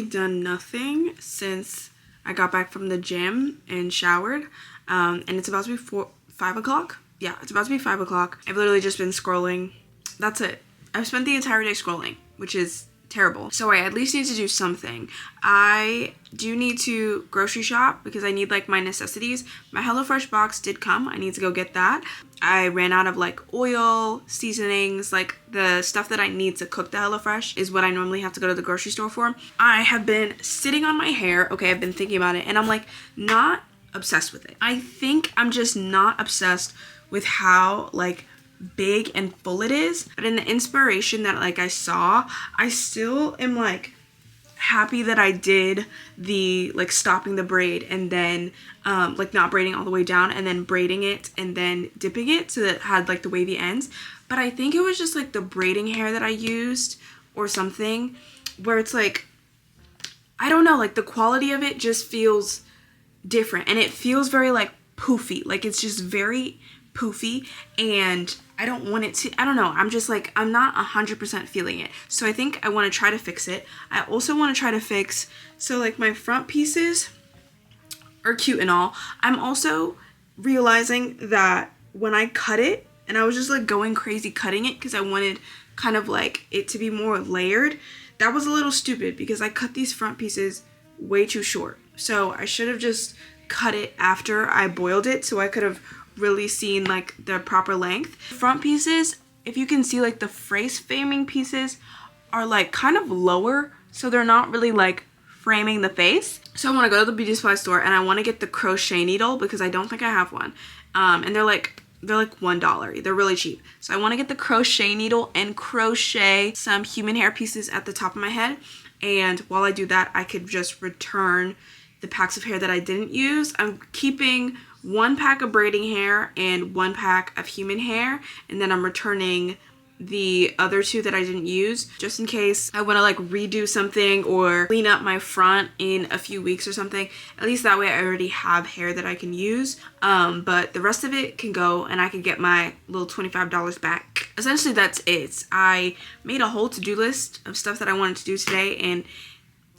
done nothing since I got back from the gym and showered, and it's about to be 5 o'clock. Yeah, it's about to be 5 o'clock. I've literally just been scrolling. That's it. I've spent the entire day scrolling, which is terrible. So I at least need to do something. I do need to grocery shop because I need like my necessities. My HelloFresh box did come. I need to go get that. I ran out of like oil, seasonings, like the stuff that I need to cook the HelloFresh is what I normally have to go to the grocery store for. I have been sitting on my hair. Okay, I've been thinking about it and I'm like not obsessed with it. I think I'm just not obsessed with how like big and full it is, but in the inspiration that like I saw, I still am like happy that I did the like stopping the braid and then like not braiding all the way down and then braiding it and then dipping it so that it had like the wavy ends. But I think it was just like the braiding hair that I used or something where it's like, I don't know, like the quality of it just feels different and it feels very like poofy, like it's just very poofy and I don't want it to, I don't know, I'm just like, I'm not 100% feeling it. So I think I want to try to fix it. I also want to try to fix, so like my front pieces are cute and all. I'm also realizing that when I cut it, and I was just like going crazy cutting it because I wanted kind of like it to be more layered, that was a little stupid because I cut these front pieces way too short. So I should have just cut it after I boiled it so I could have really seen like the proper length. Front pieces, if you can see, like the face framing pieces are like kind of lower, so they're not really like framing the face. So I want to go to the beauty supply store and I want to get the crochet needle because I don't think I have one, and they're like $1. They're really cheap. So I want to get the crochet needle and crochet some human hair pieces at the top of my head, and while I do that I could just return the packs of hair that I didn't use. I'm keeping 1 pack of braiding hair and 1 pack of human hair, and then I'm returning the other 2 that I didn't use just in case I want to like redo something or clean up my front in a few weeks or something. At least that way I already have hair that I can use, but the rest of it can go and I can get my little $25 back. Essentially that's it. I made a whole to-do list of stuff that I wanted to do today, and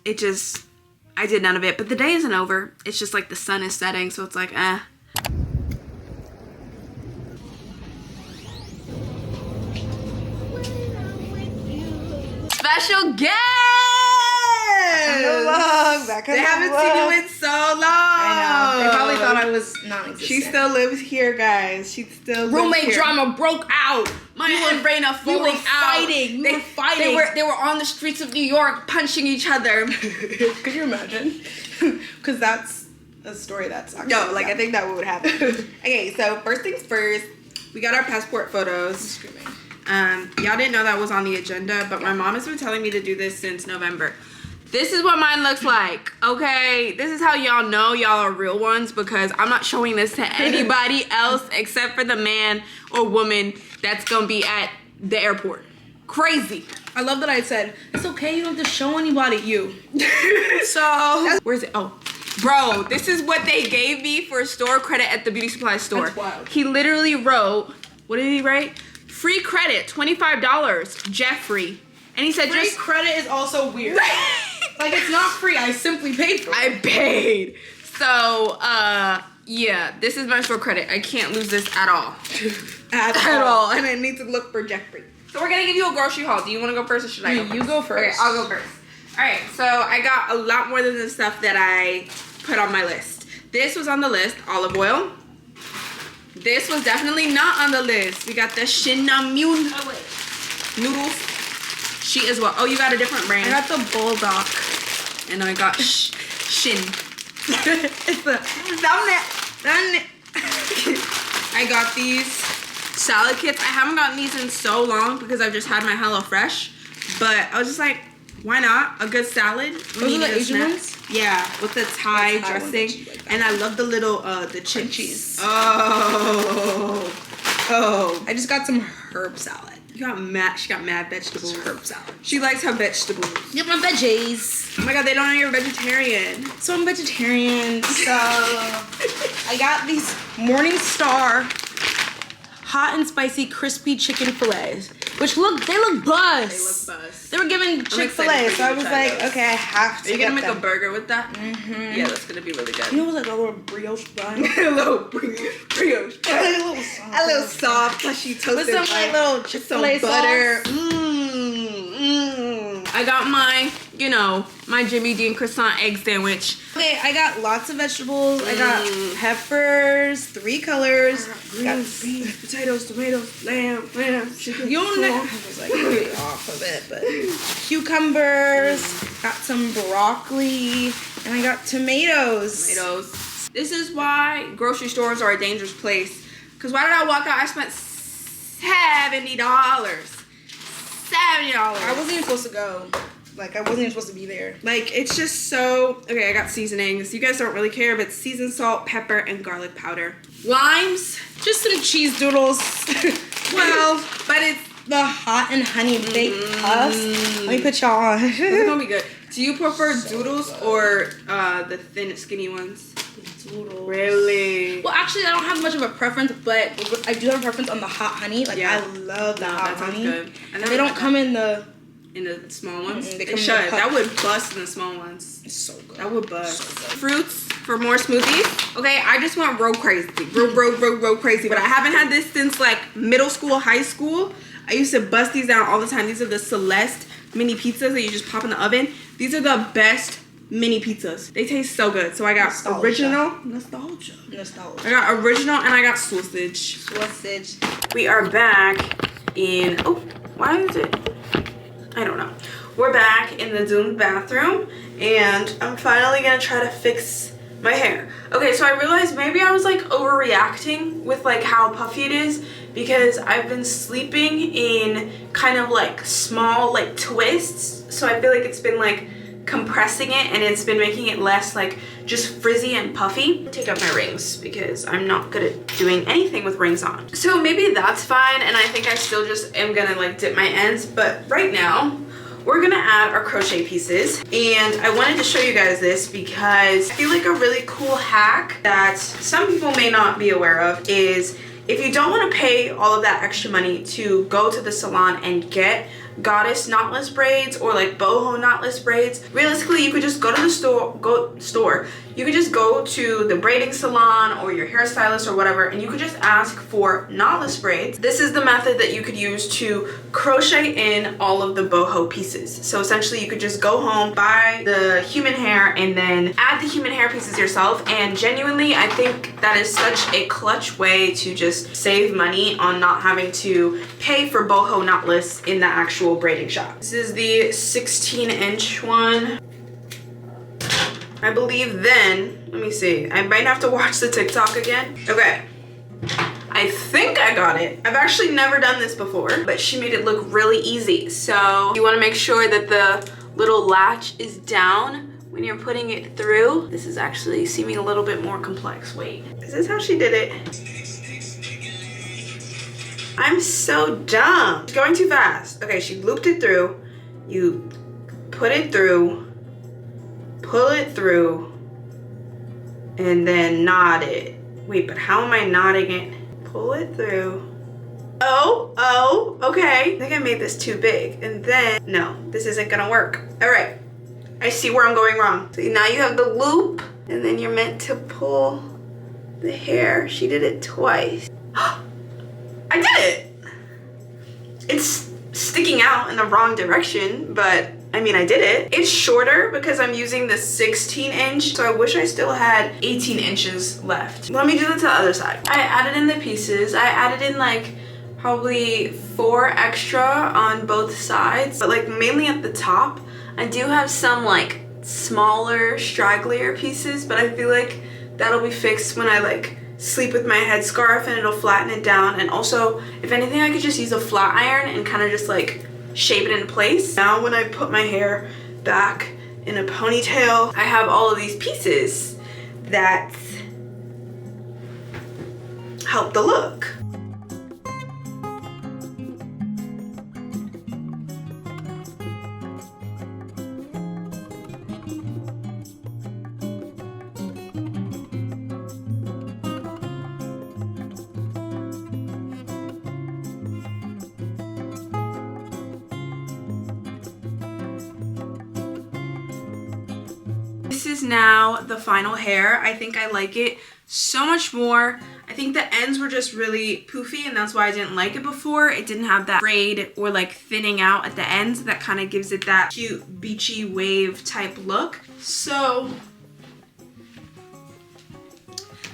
I did none of it. But the day isn't over. It's just like the sun is setting, so it's like special guest! Back They haven't seen you in so long. I know. They probably thought I was non-existent. She still lives here, guys. She still lives Roommate here. drama broke out. Mine and Raina falling out. We were fighting. They were on the streets of New York punching each other. Could you imagine? Because that's a story that's actually I think that would happen. Okay, so first things first, we got our passport photos. Y'all didn't know that was on the agenda, but my mom has been telling me to do this since November. This is what mine looks like, okay? This is how y'all know y'all are real ones, because I'm not showing this to anybody else except for the man or woman that's gonna be at the airport. Crazy. I love that I said, it's okay, you don't have to show anybody you. So, where's it? Oh. Bro, this is what they gave me for store credit at the beauty supply store. That's wild. He literally wrote, what did he write? Free credit, $25, Jeffrey. And he said Free credit is also weird. Like, it's not free, I simply paid for it. I paid. So, yeah, this is my store credit. I can't lose this at all. at all. And I need to look for Jeffrey. So we're gonna give you a grocery haul. Do you wanna go first or should I go first? You go first. Okay, I'll go first. Alright, so I got a lot more than the stuff that I put on my list. This was on the list, olive oil. This was definitely not on the list. We got the cinnamon noodles. She as well. Oh, you got a different brand. I got the bulldog. And I got shin. It's the thumbnail. I got these salad kits. I haven't gotten these in so long because I've just had my HelloFresh. But I was just like, why not? A good salad. Those are the Asian ones? Yeah, with the Thai dressing. And I love the little, the cheese. Oh. I just got some herb salad. She got mad vegetables. Herb salad. She likes her vegetables. Get my veggies. Oh my god, they don't know you're vegetarian. So I'm vegetarian. So I got these Morningstar hot and spicy crispy chicken fillets, which they look buzz. They look buzz. They were given Chick-fil-A, so I was like, okay, I have to. Are you gonna make a burger with that? Mm-hmm. Yeah, that's gonna be really good. You know, like a little brioche bun. A little brioche. A little soft, fleshy toasted with some like little Chick-fil-A butter. Sauce. I got my, my Jimmy Dean croissant egg sandwich. Okay, I got lots of vegetables. I got peppers, 3 colors. Greens, beans, potatoes, tomatoes, lamb, chicken. You don't know. I was like really off of it, but cucumbers. Got some broccoli, and I got tomatoes. This is why grocery stores are a dangerous place. Cause why did I walk out? I spent $70. I wasn't even supposed to go. Like, I wasn't even supposed to be there. Like, it's just so... Okay, I got seasonings. You guys don't really care, but seasoned salt, pepper, and garlic powder. Limes. Just some cheese doodles. Well, but it's... The hot and honey baked puffs. Let me put y'all on. This is gonna be good. Do you prefer doodles or the thin, skinny ones? Doodles. Really? Well, actually, I don't have much of a preference, but I do have a preference on the hot honey. Like, yeah. I love the hot honey. Good. And they don't come in the small ones. Mm-mm, they should. That would bust in the small ones. It's so good. That would bust. So fruits for more smoothies. Okay, I just went road crazy. Road crazy. But I haven't had this since like middle school, high school. I used to bust these down all the time. These are the Celeste mini pizzas that you just pop in the oven. These are the best mini pizzas. They taste so good. So I got original. Nostalgia. I got original and I got sausage. We are back in... Oh, why is it... I don't know. We're back in the Doomed bathroom and I'm finally gonna try to fix my hair. Okay, so I realized maybe I was like overreacting with like how puffy it is because I've been sleeping in kind of like small like twists. So I feel like it's been like compressing it, and it's been making it less like just frizzy and puffy. Take out my rings because I'm not good at doing anything with rings on. So maybe that's fine, and I think I still just am gonna like dip my ends, but right now we're gonna add our crochet pieces. And I wanted to show you guys this because I feel like a really cool hack that some people may not be aware of is if you don't want to pay all of that extra money to go to the salon and get goddess knotless braids or like boho knotless braids, realistically you could just go to the store, you could just go to the braiding salon or your hairstylist or whatever, and you could just ask for knotless braids. This is the method that you could use to crochet in all of the boho pieces. So essentially you could just go home, buy the human hair, and then add the human hair pieces yourself. And genuinely I think that is such a clutch way to just save money on not having to pay for boho knotless in the actual braiding shop. This is the 16-inch one. I believe then, let me see, I might have to watch the TikTok again. Okay, I think I got it. I've actually never done this before, but she made it look really easy. So you want to make sure that the little latch is down when you're putting it through. This is actually seeming a little bit more complex. Wait, is this how she did it? I'm so dumb. It's going too fast. Okay, she looped it through. You put it through, pull it through, and then knot it. Wait, but how am I knotting it? Pull it through. Oh, okay. I think I made this too big. And then, no, this isn't gonna work. All right, I see where I'm going wrong. So now you have the loop, and then you're meant to pull the hair. She did it twice. I did it! It's sticking out in the wrong direction, but I mean, I did it. It's shorter because I'm using the 16-inch, so I wish I still had 18 inches left. Let me do that to the other side. I added in the pieces. I added in like probably 4 extra on both sides, but like mainly at the top. I do have some like smaller, stragglier pieces, but I feel like that'll be fixed when I like sleep with my headscarf and it'll flatten it down. And also, if anything, I could just use a flat iron and kind of just like shape it in place. Now when I put my hair back in a ponytail, I have all of these pieces that help the look. This is now the final hair. I think I like it so much more. I think the ends were just really poofy, and that's why I didn't like it before. It didn't have that braid or like thinning out at the ends that kind of gives it that cute beachy wave type look. So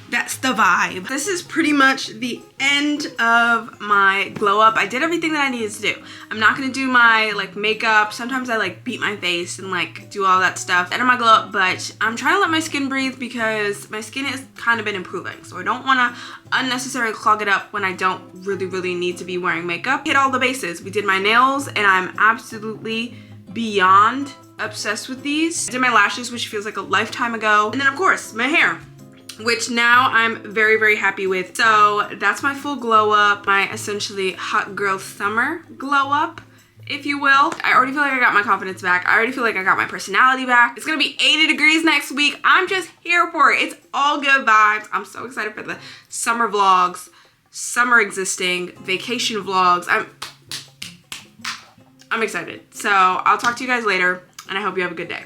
that's the vibe. This is pretty much the end of my glow up. I did everything that I needed to do. I'm not gonna do my like makeup. Sometimes I like beat my face and like do all that stuff. End of my glow up, but I'm trying to let my skin breathe because my skin has kind of been improving. So I don't wanna unnecessarily clog it up when I don't really need to be wearing makeup. Hit all the bases. We did my nails, and I'm absolutely beyond obsessed with these. I did my lashes, which feels like a lifetime ago. And then of course, my hair, which now I'm very happy with. So that's my full glow up, my essentially hot girl summer glow up, if you will. I already feel like I got my confidence back. I already feel like I got my personality back. It's gonna be 80 degrees next week. I'm just here for it. It's all good vibes. I'm so excited for the summer vlogs, summer existing, vacation vlogs. I'm excited. So I'll talk to you guys later, and I hope you have a good day.